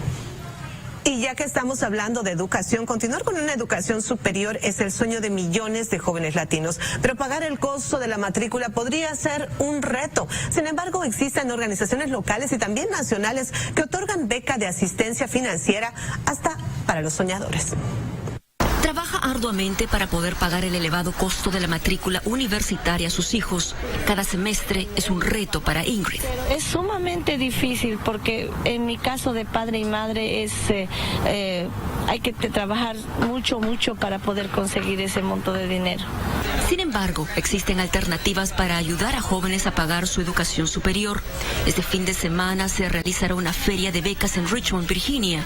Y ya que estamos hablando de educación, continuar con una educación superior es el sueño de millones de jóvenes latinos, pero pagar el costo de la matrícula podría ser un reto. Sin embargo, existen organizaciones locales y también nacionales que otorgan beca de asistencia financiera hasta para los soñadores. Trabaja arduamente para poder pagar el elevado costo de la matrícula universitaria a sus hijos. Cada semestre es un reto para Ingrid. Es sumamente difícil porque en mi caso de padre y madre hay que trabajar mucho para poder conseguir ese monto de dinero. Sin embargo, existen alternativas para ayudar a jóvenes a pagar su educación superior. Este fin de semana se realizará una feria de becas en Richmond, Virginia.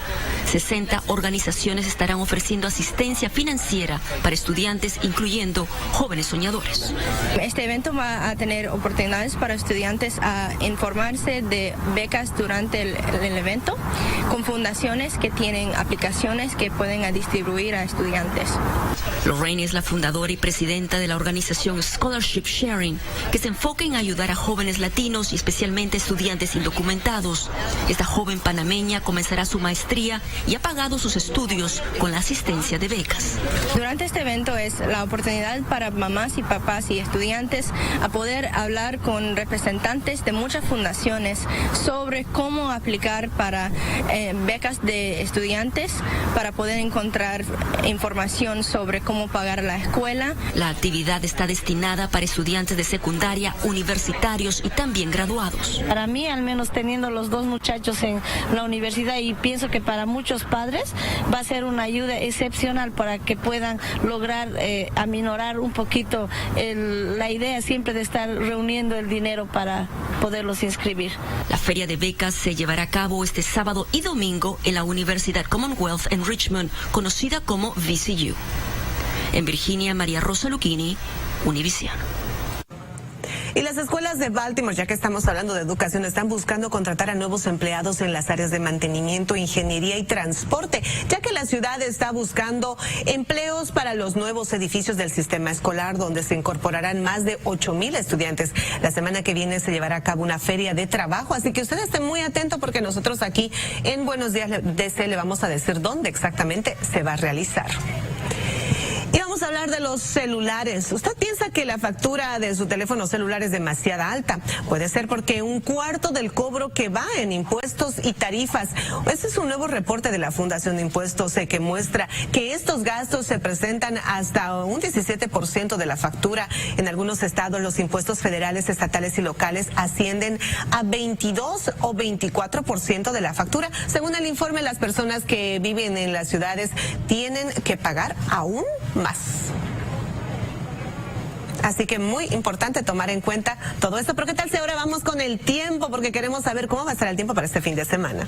60 organizaciones estarán ofreciendo asistencia financiera para estudiantes, incluyendo jóvenes soñadores. Este evento va a tener oportunidades para estudiantes a informarse de becas durante el evento, con fundaciones que tienen aplicaciones que pueden distribuir a estudiantes. Lorraine es la fundadora y presidenta de la organización Scholarship Sharing, que se enfoca en ayudar a jóvenes latinos y especialmente estudiantes indocumentados. Esta joven panameña comenzará su maestría y ha pagado sus estudios con la asistencia de becas. Durante este evento es la oportunidad para mamás y papás y estudiantes a poder hablar con representantes de muchas fundaciones sobre cómo aplicar para becas de estudiantes, para poder encontrar información sobre cómo cómo pagar la escuela. La actividad está destinada para estudiantes de secundaria, universitarios y también graduados. Para mí, al menos teniendo los dos muchachos en la universidad, y pienso que para muchos padres va a ser una ayuda excepcional para que puedan lograr aminorar un poquito la idea siempre de estar reuniendo el dinero para poderlos inscribir. La feria de becas se llevará a cabo este sábado y domingo en la Universidad Commonwealth en Richmond, conocida como VCU. En Virginia, María Rosa Lucchini, Univision. Y las escuelas de Baltimore, ya que estamos hablando de educación, están buscando contratar a nuevos empleados en las áreas de mantenimiento, ingeniería y transporte, ya que la ciudad está buscando empleos para los nuevos edificios del sistema escolar, donde se incorporarán más de 8,000 estudiantes. La semana que viene se llevará a cabo una feria de trabajo, así que usted esté muy atento porque nosotros aquí en Buenos Días DC le vamos a decir dónde exactamente se va a realizar. Y vamos a hablar de los celulares. ¿Usted piensa que la factura de su teléfono celular es demasiado alta? Puede ser porque un cuarto del cobro que va en impuestos y tarifas. Este es un nuevo reporte de la Fundación de Impuestos que muestra que estos gastos se presentan hasta un 17% de la factura. En algunos estados los impuestos federales, estatales y locales ascienden a 22 o 24% de la factura. Según el informe, las personas que viven en las ciudades tienen que pagar aún más. Así que muy importante tomar en cuenta todo esto. Pero ¿qué tal si ahora vamos con el tiempo? Porque queremos saber cómo va a estar el tiempo para este fin de semana.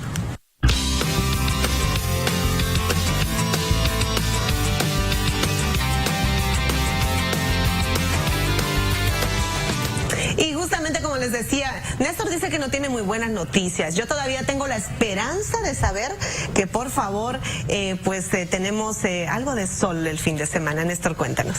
Y justamente como les decía, Néstor dice que no tiene muy buenas noticias. Yo todavía tengo la esperanza de saber que por favor tenemos algo de sol el fin de semana. Néstor, cuéntanos.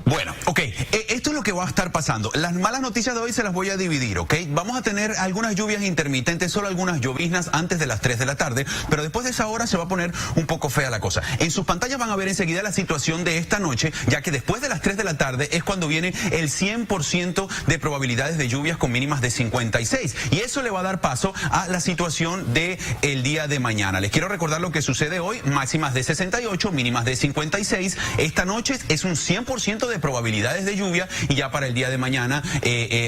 Bueno, ok, esto es lo que va a estar pasando. Las malas noticias de hoy se las voy a dividir, ok. Vamos a tener algunas lluvias intermitentes, solo algunas lloviznas antes de las 3 de la tarde, pero después de esa hora se va a poner un poco fea la cosa. En sus pantallas van a ver enseguida la situación de esta noche, ya que después de las 3 de la tarde es cuando viene el 100% de probabilidades de lluvias con mínimas de 56. Y eso le va a dar paso a la situación de el día de mañana. Les quiero recordar lo que sucede hoy: máximas de 68, mínimas de 56. Esta noche es un 100% de probabilidades de lluvia, y ya para el día de mañana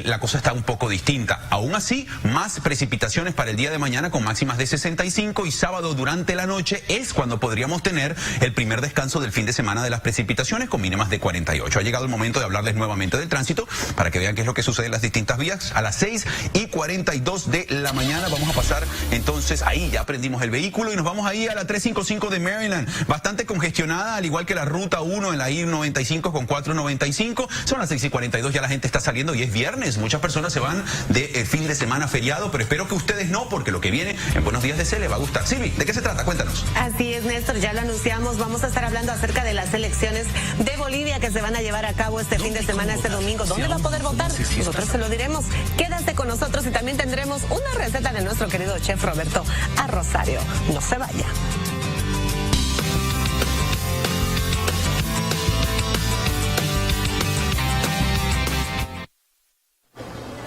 la cosa está un poco distinta. Aún así, más precipitaciones para el día de mañana con máximas de 65, y sábado durante la noche es cuando podríamos tener el primer descanso del fin de semana de las precipitaciones con mínimas de 48. Ha llegado el momento de hablarles nuevamente del tránsito para que vean qué es lo que sucede en las distintas vías. A las 6:42 de la mañana vamos a pasar entonces ahí, ya prendimos el vehículo y nos vamos ahí a la 355 de Maryland, bastante congestionada, al igual que la ruta 1 en la I-95 con 495. Son las 6:42, ya la gente está saliendo y es viernes. Muchas personas se van de fin de semana feriado, pero espero que ustedes no, porque lo que viene en Buenos Días DC les va a gustar. Silvi, ¿de qué se trata? Cuéntanos. Así es, Néstor, ya lo anunciamos. Vamos a estar hablando acerca de las elecciones de Bolivia que se van a llevar a cabo este fin de semana, este domingo. ¿Dónde va a poder votar? Nosotros se lo diremos. Quédate con nosotros y también tendremos una receta de nuestro querido chef Roberto a Rosario. No se vaya.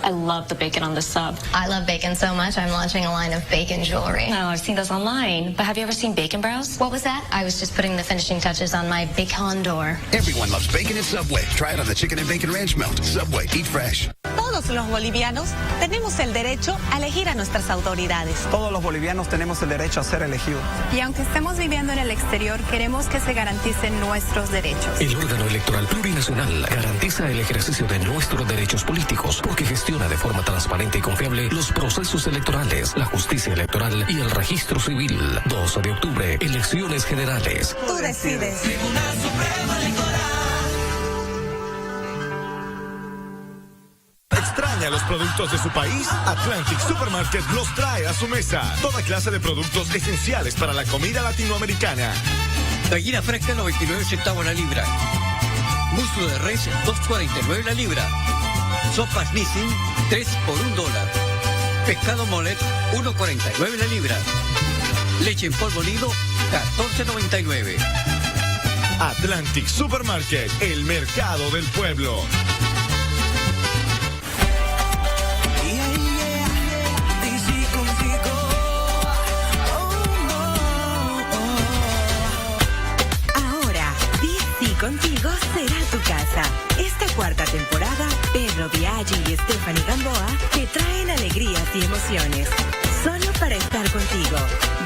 I love the bacon on the sub. I love bacon so much, I'm launching a line of bacon jewelry. Oh, I've seen those online. But have you ever seen bacon brows? What was that? I was just putting the finishing touches on my big condor. Everyone loves bacon at Subway. Try it on the chicken and bacon ranch melt. Subway, eat fresh. Todos los bolivianos tenemos el derecho a elegir a nuestras autoridades. Todos los bolivianos tenemos el derecho a ser elegidos. Y aunque estemos viviendo en el exterior, queremos que se garanticen nuestros derechos. El órgano electoral plurinacional garantiza el ejercicio de nuestros derechos políticos porque gestiona de forma transparente y confiable los procesos electorales, la justicia electoral y el registro civil. 12 de octubre, elecciones generales. Tú decides. Tribunal Supremo Electoral. ¿Extraña los productos de su país? Atlantic Supermarket los trae a su mesa. Toda clase de productos esenciales para la comida latinoamericana. Gallina fresca 99 centavos la libra. Muslo de res 2.49 la libra. Sopas Nissin 3 por $1. Pescado Molet 1.49 la libra. Leche en polvo nido 14.99. Atlantic Supermarket, el mercado del pueblo. Contigo será tu casa. Esta cuarta temporada, Pedro Biaggi y Stephanie Gamboa te traen alegrías y emociones. Solo para estar contigo.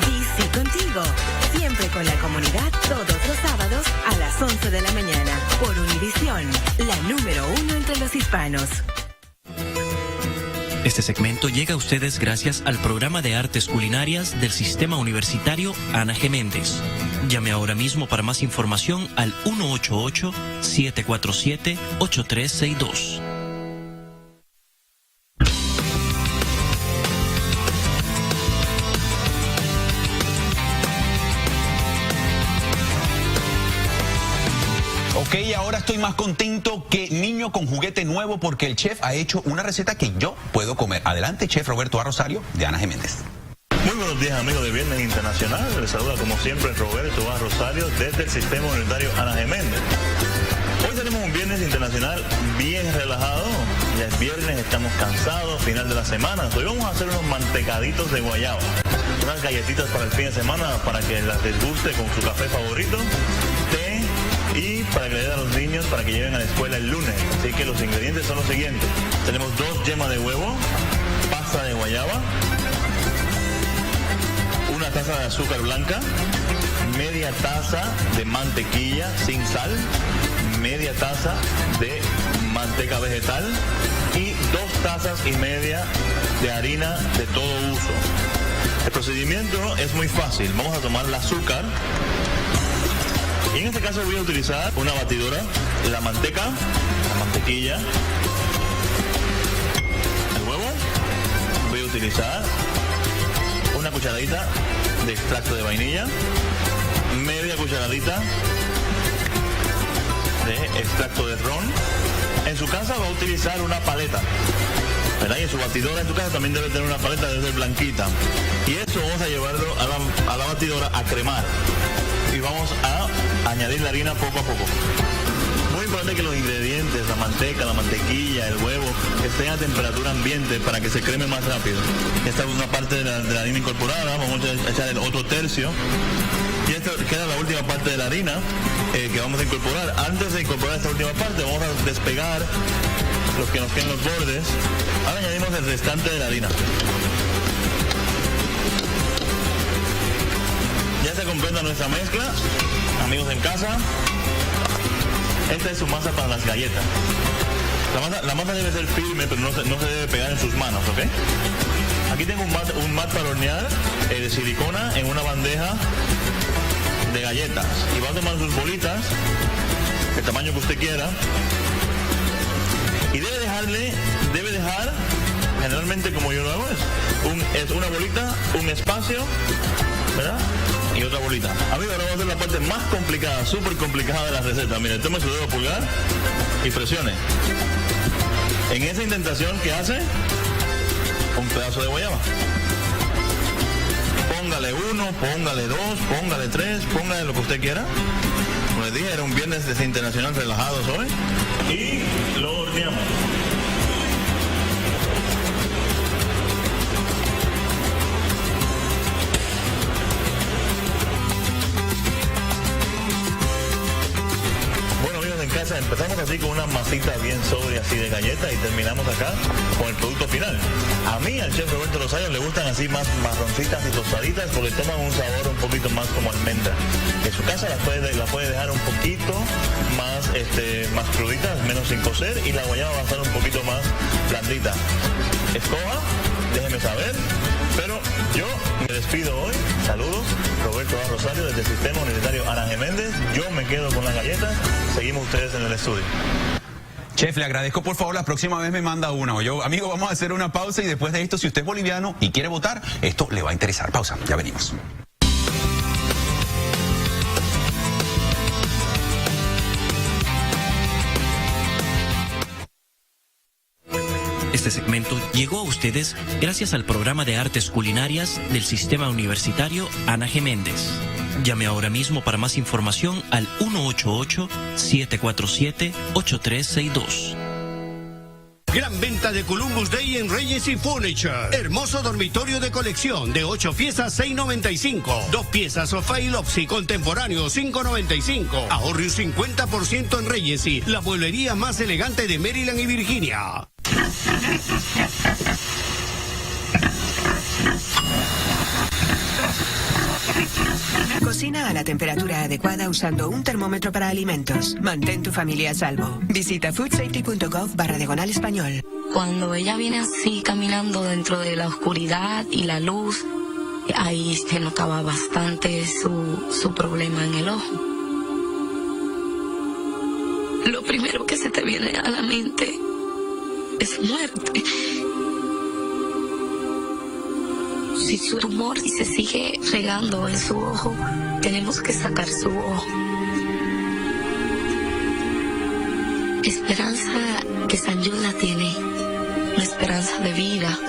DC Contigo. Siempre con la comunidad todos los sábados a las 11 de la mañana. Por Univisión, la número 1 entre los hispanos. Este segmento llega a ustedes gracias al programa de artes culinarias del Sistema Universitario Ana G. Méndez. Llame ahora mismo para más información al 188-747-8362. Ok, ahora estoy más contento que niño con juguete nuevo porque el chef ha hecho una receta que yo puedo comer. Adelante, chef Roberto A. Rosario, de Ana G. Méndez. Muy buenos días, amigos de Viernes Internacional. Les saluda como siempre Roberto A. Rosario desde el Sistema Universitario Ana G. Méndez. Hoy tenemos un Viernes Internacional bien relajado. Ya es viernes, estamos cansados, final de la semana. Hoy vamos a hacer unos mantecaditos de guayaba. Unas galletitas para el fin de semana para que las desguste con su café favorito, té y para que le den a los niños para que lleven a la escuela el lunes. Así que los ingredientes son los siguientes. Tenemos 2 yemas de huevo, pasta de guayaba, una taza de azúcar blanca, media taza de mantequilla sin sal, media taza de manteca vegetal y 2 tazas y media de harina de todo uso. El procedimiento es muy fácil. Vamos a tomar el azúcar y en este caso voy a utilizar una batidora, la manteca, la mantequilla, el huevo. Voy a utilizar una cucharadita de extracto de vainilla, media cucharadita de extracto de ron. En su casa va a utilizar una paleta, ¿verdad? Y en su batidora en tu casa también debe tener una paleta de ser blanquita. Y eso vamos a llevarlo a la batidora a cremar. Y vamos a añadir la harina poco a poco. Muy importante que los ingredientes, la manteca, la mantequilla, el huevo, estén a temperatura ambiente para que se creme más rápido. Esta es una parte de la harina incorporada, vamos a echar el otro tercio. Y esta queda la última parte de la harina que vamos a incorporar. Antes de incorporar esta última parte, vamos a despegar los que nos queden los bordes. Ahora añadimos el restante de la harina. Ya se completa nuestra mezcla, amigos en casa. Esta es su masa para las galletas. La masa debe ser firme, pero no se debe pegar en sus manos, ¿ok? Aquí tengo un mat para hornear de silicona en una bandeja de galletas. Y va a tomar sus bolitas, el tamaño que usted quiera. Y debe dejar, generalmente como yo lo hago, es una bolita, un espacio, ¿verdad? Y otra bolita. Amigos, ahora vamos a hacer la parte más complicada, súper complicada de la receta. Mire, tome su dedo pulgar y presione. En esa indentación que hace, un pedazo de guayaba. Póngale 1, póngale 2, póngale 3, póngale lo que usted quiera. Como les dije, era un viernes internacional relajados hoy. Y lo horneamos. Empezamos así con una masita bien sobria así de galleta y terminamos acá con el producto final. A mí, al chef Roberto Rosario, le gustan así más marroncitas y tostaditas porque toman un sabor un poquito más como almendra. En su casa la puede dejar un poquito más cruditas, menos sin cocer, y la guayaba va a estar un poquito más blandita. Escoja, déjeme saber, pero yo me despido hoy. Saludos, Roberto A. Rosario desde el Sistema Universitario Ana G. Méndez. Yo me quedo con las galletas. Seguimos ustedes en el estudio. Chef, le agradezco, por favor, la próxima vez me manda una. Yo, amigo, vamos a hacer una pausa y después de esto, si usted es boliviano y quiere votar, esto le va a interesar. Pausa, ya venimos. Este segmento llegó a ustedes gracias al programa de artes culinarias del Sistema Universitario Ana G. Méndez. Llame ahora mismo para más información al 188-747-8362. Gran venta de Columbus Day en Reyes y Furniture. Hermoso dormitorio de colección de 8 piezas, $6.95. 2 piezas sofá y lofty contemporáneo, $5.95. Ahorre un 50% en Reyes y la mueblería más elegante de Maryland y Virginia. Cocina a la temperatura adecuada usando un termómetro para alimentos. Mantén tu familia a salvo. Visita foodsafety.gov/español. Cuando ella viene así caminando dentro de la oscuridad y la luz, ahí se notaba bastante su problema en el ojo. Lo primero que se te viene a la mente es muerte. Si su tumor se sigue regando en su ojo, tenemos que sacar su ojo. Esperanza que San Jude la tiene, una esperanza de vida.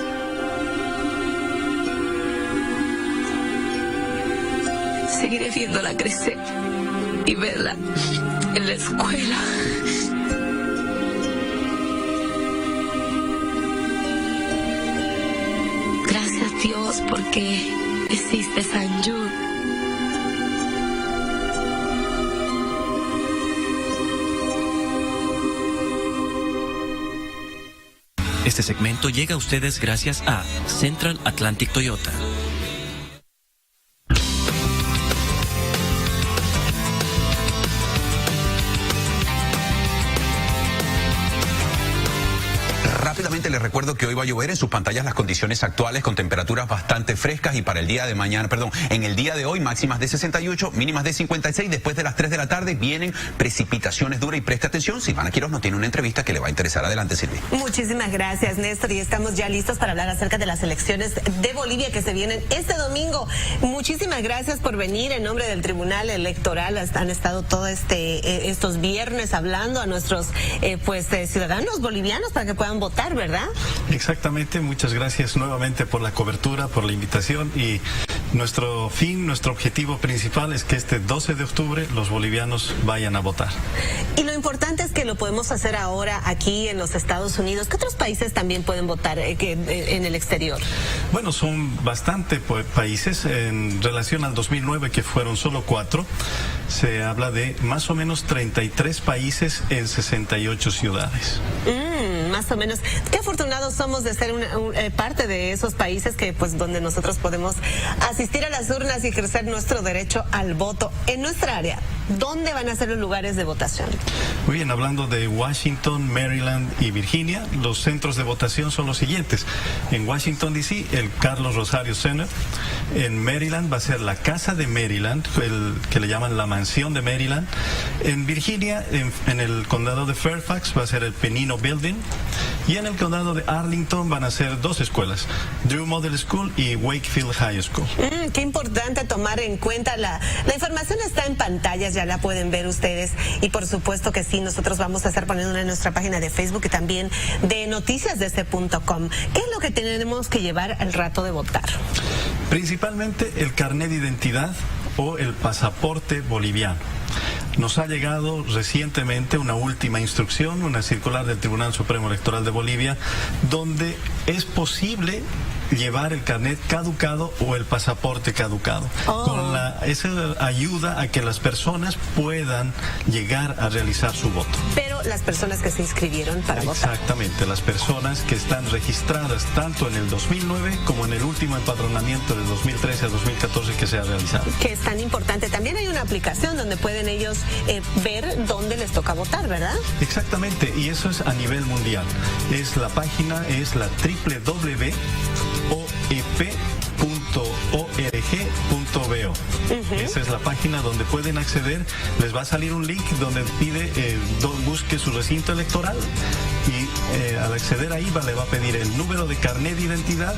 Seguiré viéndola crecer y verla en la escuela. Gracias Dios porque existe San Jude. Este segmento llega a ustedes gracias a Central Atlantic Toyota. Rápidamente les recuerdo que hoy va a llover. En sus pantallas las condiciones actuales con temperaturas bastante frescas y para el día de mañana, en el día de hoy máximas de 68, mínimas de 56. Después de las 3 de la tarde vienen precipitaciones duras y preste atención. Silvana Quiroz nos tiene una entrevista que le va a interesar. Adelante, Silvia. Muchísimas gracias, Néstor, y estamos ya listos para hablar acerca de las elecciones de Bolivia que se vienen este domingo. Muchísimas gracias por venir en nombre del Tribunal Electoral. Han estado todos estos viernes hablando a nuestros ciudadanos bolivianos para que puedan votar, ¿verdad? Exactamente, muchas gracias nuevamente por la cobertura, por la invitación, y nuestro objetivo principal es que este 12 de octubre los bolivianos vayan a votar. Y lo importante es que lo podemos hacer ahora aquí en los Estados Unidos. ¿Qué otros países también pueden votar en el exterior? Bueno, son bastante países. En relación al 2009, que fueron solo 4, se habla de más o menos 33 países en 68 ciudades. Más o menos. Qué afortunados somos de ser parte de esos países donde nosotros podemos asistir a las urnas y ejercer nuestro derecho al voto. En nuestra área, ¿dónde van a ser los lugares de votación? Muy bien, hablando de Washington, Maryland y Virginia, los centros de votación son los siguientes. En Washington, D.C., el Carlos Rosario Center. En Maryland va a ser la Casa de Maryland, que le llaman la Mansión de Maryland. En Virginia, en el condado de Fairfax, va a ser el Penino Building. Y en el condado de Arlington van a ser 2 escuelas, Drew Model School y Wakefield High School. Qué importante tomar en cuenta. La información está en pantallas, ya la pueden ver ustedes. Y por supuesto que sí, nosotros vamos a estar poniendo en nuestra página de Facebook y también de noticiasdc.com. ¿Qué es lo que tenemos que llevar al rato de votar? Principalmente el carnet de identidad o el pasaporte boliviano. Nos ha llegado recientemente una última instrucción, una circular del Tribunal Supremo Electoral de Bolivia, donde es posible llevar el carnet caducado o el pasaporte caducado. Eso ayuda a que las personas puedan llegar a realizar su voto. Pero las personas que se inscribieron para votar. Exactamente, las personas que están registradas tanto en el 2009 como en el último empadronamiento del 2013 a 2014 que se ha realizado. Que es tan importante. También hay una aplicación donde pueden ellos ver dónde les toca votar, ¿verdad? Exactamente, y eso es a nivel mundial. La página es la www.oep.org.bo. Esa es la página donde pueden acceder. Les va a salir un link donde pide busque su recinto electoral y al acceder ahí le va a pedir el número de carnet de identidad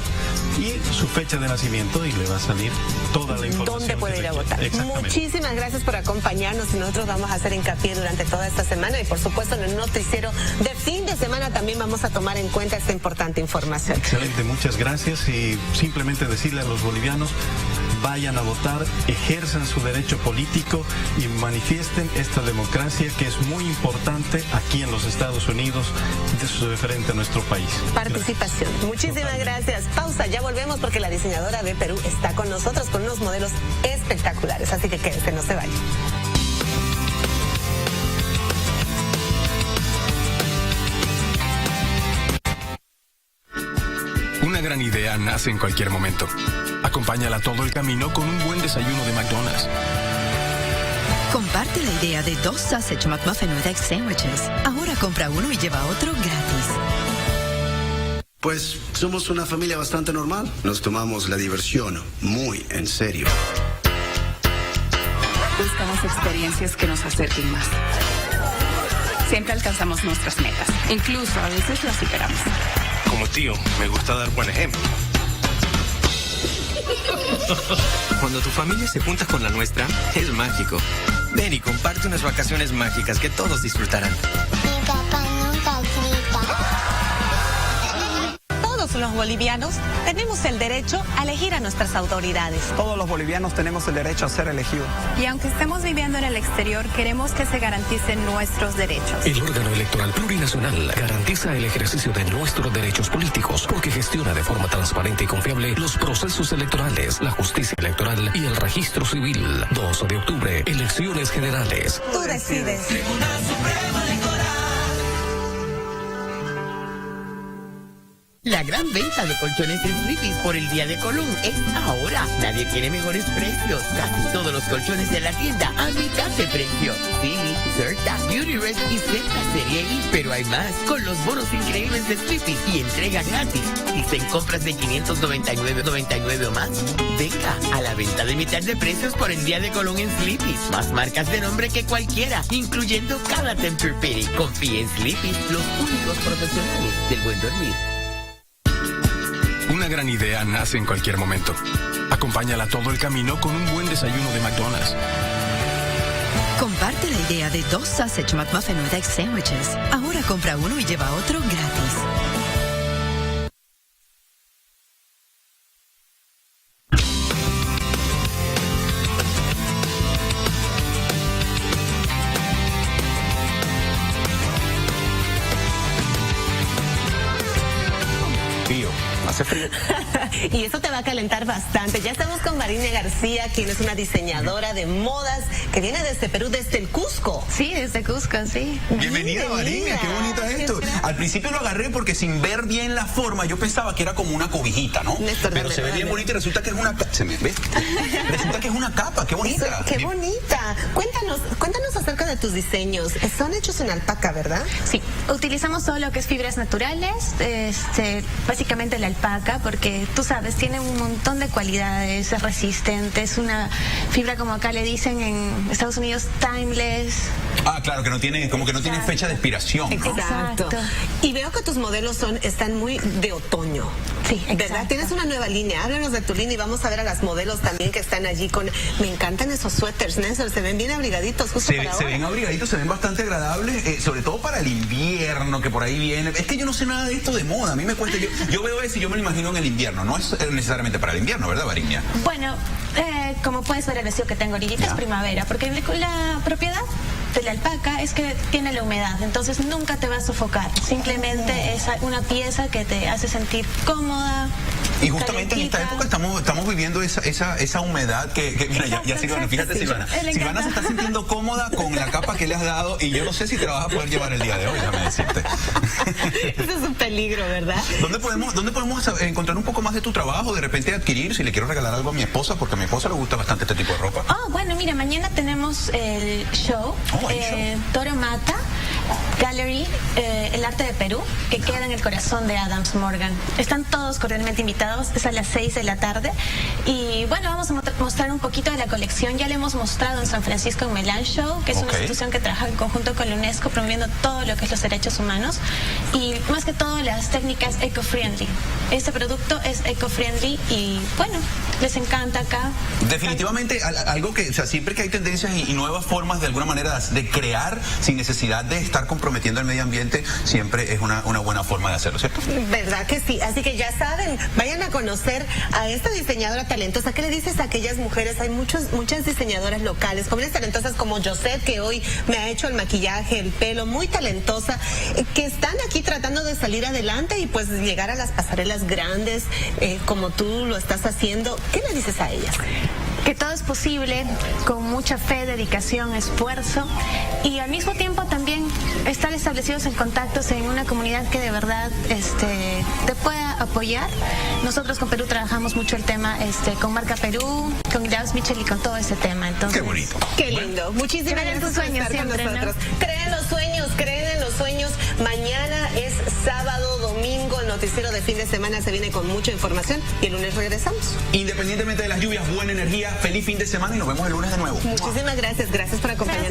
y su fecha de nacimiento y le va a salir toda la información. ¿Dónde puede ir a votar? Muchísimas gracias por acompañarnos y nosotros vamos a hacer hincapié durante toda esta semana y por supuesto en el noticiero de fin de semana también vamos a tomar en cuenta esta importante información. Excelente, muchas gracias y simplemente decirle a los bolivianos, vayan a votar, ejerzan su derecho político y manifiesten esta democracia que es muy importante aquí en los Estados Unidos, referente a nuestro país. Participación. Muchísimas gracias. Pausa, ya volvemos porque la diseñadora de Perú está con nosotros con unos modelos espectaculares, así que quédense, no se vayan. Una gran idea nace en cualquier momento. Acompáñala todo el camino con un buen desayuno de McDonald's. Comparte la idea de 2 Sausage McMuffin with Egg Sandwiches. Ahora compra uno y lleva otro gratis. Pues somos una familia bastante normal. Nos tomamos la diversión muy en serio. Buscamos experiencias que nos acerquen más. Siempre alcanzamos nuestras metas. Incluso a veces las superamos. Como tío, me gusta dar buen ejemplo. Cuando tu familia se junta con la nuestra, es mágico. Ven y comparte unas vacaciones mágicas que todos disfrutarán. Mi papá nunca grita. Todos los bolivianos tenemos el derecho a elegir a nuestras autoridades. Todos los bolivianos tenemos el derecho a ser elegidos. Y aunque estemos viviendo en el exterior, queremos que se garanticen nuestros derechos. El órgano electoral plurinacional garantiza el ejercicio de nuestros derechos políticos porque gestiona de forma transparente y confiable los procesos electorales, la justicia electoral y el registro civil. 2 de octubre, elecciones generales. Tú decides. La gran venta de colchones en Sleepy's por el Día de Colón es ahora. Nadie tiene mejores precios. Casi todos los colchones de la tienda a mitad de precio. Sí, Certa, Beautyrest y Certa Serie I. Pero hay más. Con los bonos increíbles de Sleepy's y entrega gratis. Si se en compras de $599.99 o más. Venga a la venta de mitad de precios por el Día de Colón en Sleepy's. Más marcas de nombre que cualquiera, incluyendo cada Tempur-Pedic. Confíe en Sleepy's, los únicos profesionales del buen dormir. Una gran idea nace en cualquier momento. Acompáñala todo el camino con un buen desayuno de McDonald's. Comparte la idea de 2 Sausage McMuffin with Egg Sandwiches. Ahora compra uno y lleva otro gratis. Hace frío. Y eso te va a calentar bastante. Ya estamos con Varinia García, quien es una diseñadora de modas que viene desde Perú, desde el Cusco. Sí, desde Cusco, sí. Bienvenida, Varinia, qué bonito es esto. Al principio lo agarré porque sin ver bien la forma, yo pensaba que era como una cobijita, ¿no? Néstor, pero se ve bien bonita y resulta que es una capa. ¿Se me ve? Resulta que es una capa, qué bonita. Eso, qué bonita. Cuéntanos acerca de tus diseños. Son hechos en alpaca, ¿verdad? Sí, utilizamos todo lo que es fibras naturales, básicamente la alpaca, porque tú sabes, tiene un montón de cualidades, es resistente, es una fibra, como acá le dicen en Estados Unidos, timeless. Ah, claro, que no tiene, como que no tiene fecha de expiración, ¿no? Exacto. Y veo que tus modelos están muy de otoño. Sí, exacto. ¿Verdad? Tienes una nueva línea. Háblanos de tu línea y vamos a ver a las modelos también que están allí con... Me encantan esos suéteres, Néstor, se ven bien abrigaditos justo para ahora. Se ven abrigaditos, se ven bastante agradables, sobre todo para el invierno que por ahí viene. Es que yo no sé nada de esto de moda, a mí me cuesta... Yo veo eso y yo me lo imagino en el invierno, no es necesariamente para el invierno, ¿verdad, Varinia? Bueno, como puedes ver el vestido que tengo ahorita es primavera, porque la propiedad de la alpaca es que tiene la humedad, entonces nunca te va a sofocar, simplemente es una pieza que te hace sentir cómoda. Y justamente calentita. En esta época estamos viviendo esa humedad que mira, ya Silvana, fíjate, sí. Silvana se está sintiendo cómoda con la capa que le has dado y yo no sé si te la vas a poder llevar el día de hoy, déjame decirte. Eso es un peligro, ¿verdad? ¿Dónde podemos encontrar un poco más de tu trabajo, de repente adquirir, si le quiero regalar algo a mi esposa, porque a mi esposa le gusta bastante este tipo de ropa? Bueno, mira, mañana tenemos el show, Toro Mata Gallery, el arte de Perú, que queda en el corazón de Adams Morgan. Están todos cordialmente invitados, es a las 6 de la tarde. Y bueno, vamos a mostrar un poquito de la colección. Ya le hemos mostrado en San Francisco en Melan Show, que es una institución que trabaja en conjunto con la UNESCO promoviendo todo lo que es los derechos humanos y más que todo las técnicas eco-friendly. Este producto es eco-friendly y bueno, les encanta acá. Definitivamente algo que, o sea, siempre que hay tendencias y nuevas formas de alguna manera de crear sin necesidad de estar estar comprometiendo el medio ambiente siempre es una buena forma de hacerlo, ¿cierto? ¿Verdad que sí? Así que ya saben, vayan a conocer a esta diseñadora talentosa. ¿Qué le dices a aquellas mujeres? Hay muchas diseñadoras locales, jóvenes talentosas como Josette, que hoy me ha hecho el maquillaje, el pelo, muy talentosa, que están aquí tratando de salir adelante y pues llegar a las pasarelas grandes, como tú lo estás haciendo. ¿Qué le dices a ellas? Que todo es posible con mucha fe, dedicación, esfuerzo y al mismo tiempo también estar establecidos en contactos en una comunidad que de verdad te pueda apoyar. Nosotros con Perú trabajamos mucho el tema con Marca Perú, con Klaus Michel y con todo ese tema. Entonces, qué bonito. Qué lindo. Muchísimas gracias por estar con nosotros. Creen en los sueños. Mañana es sábado, domingo, el noticiero de fin de semana se viene con mucha información y el lunes regresamos. Independientemente de las lluvias, buena energía, feliz fin de semana y nos vemos el lunes de nuevo. Muchísimas gracias por acompañarnos.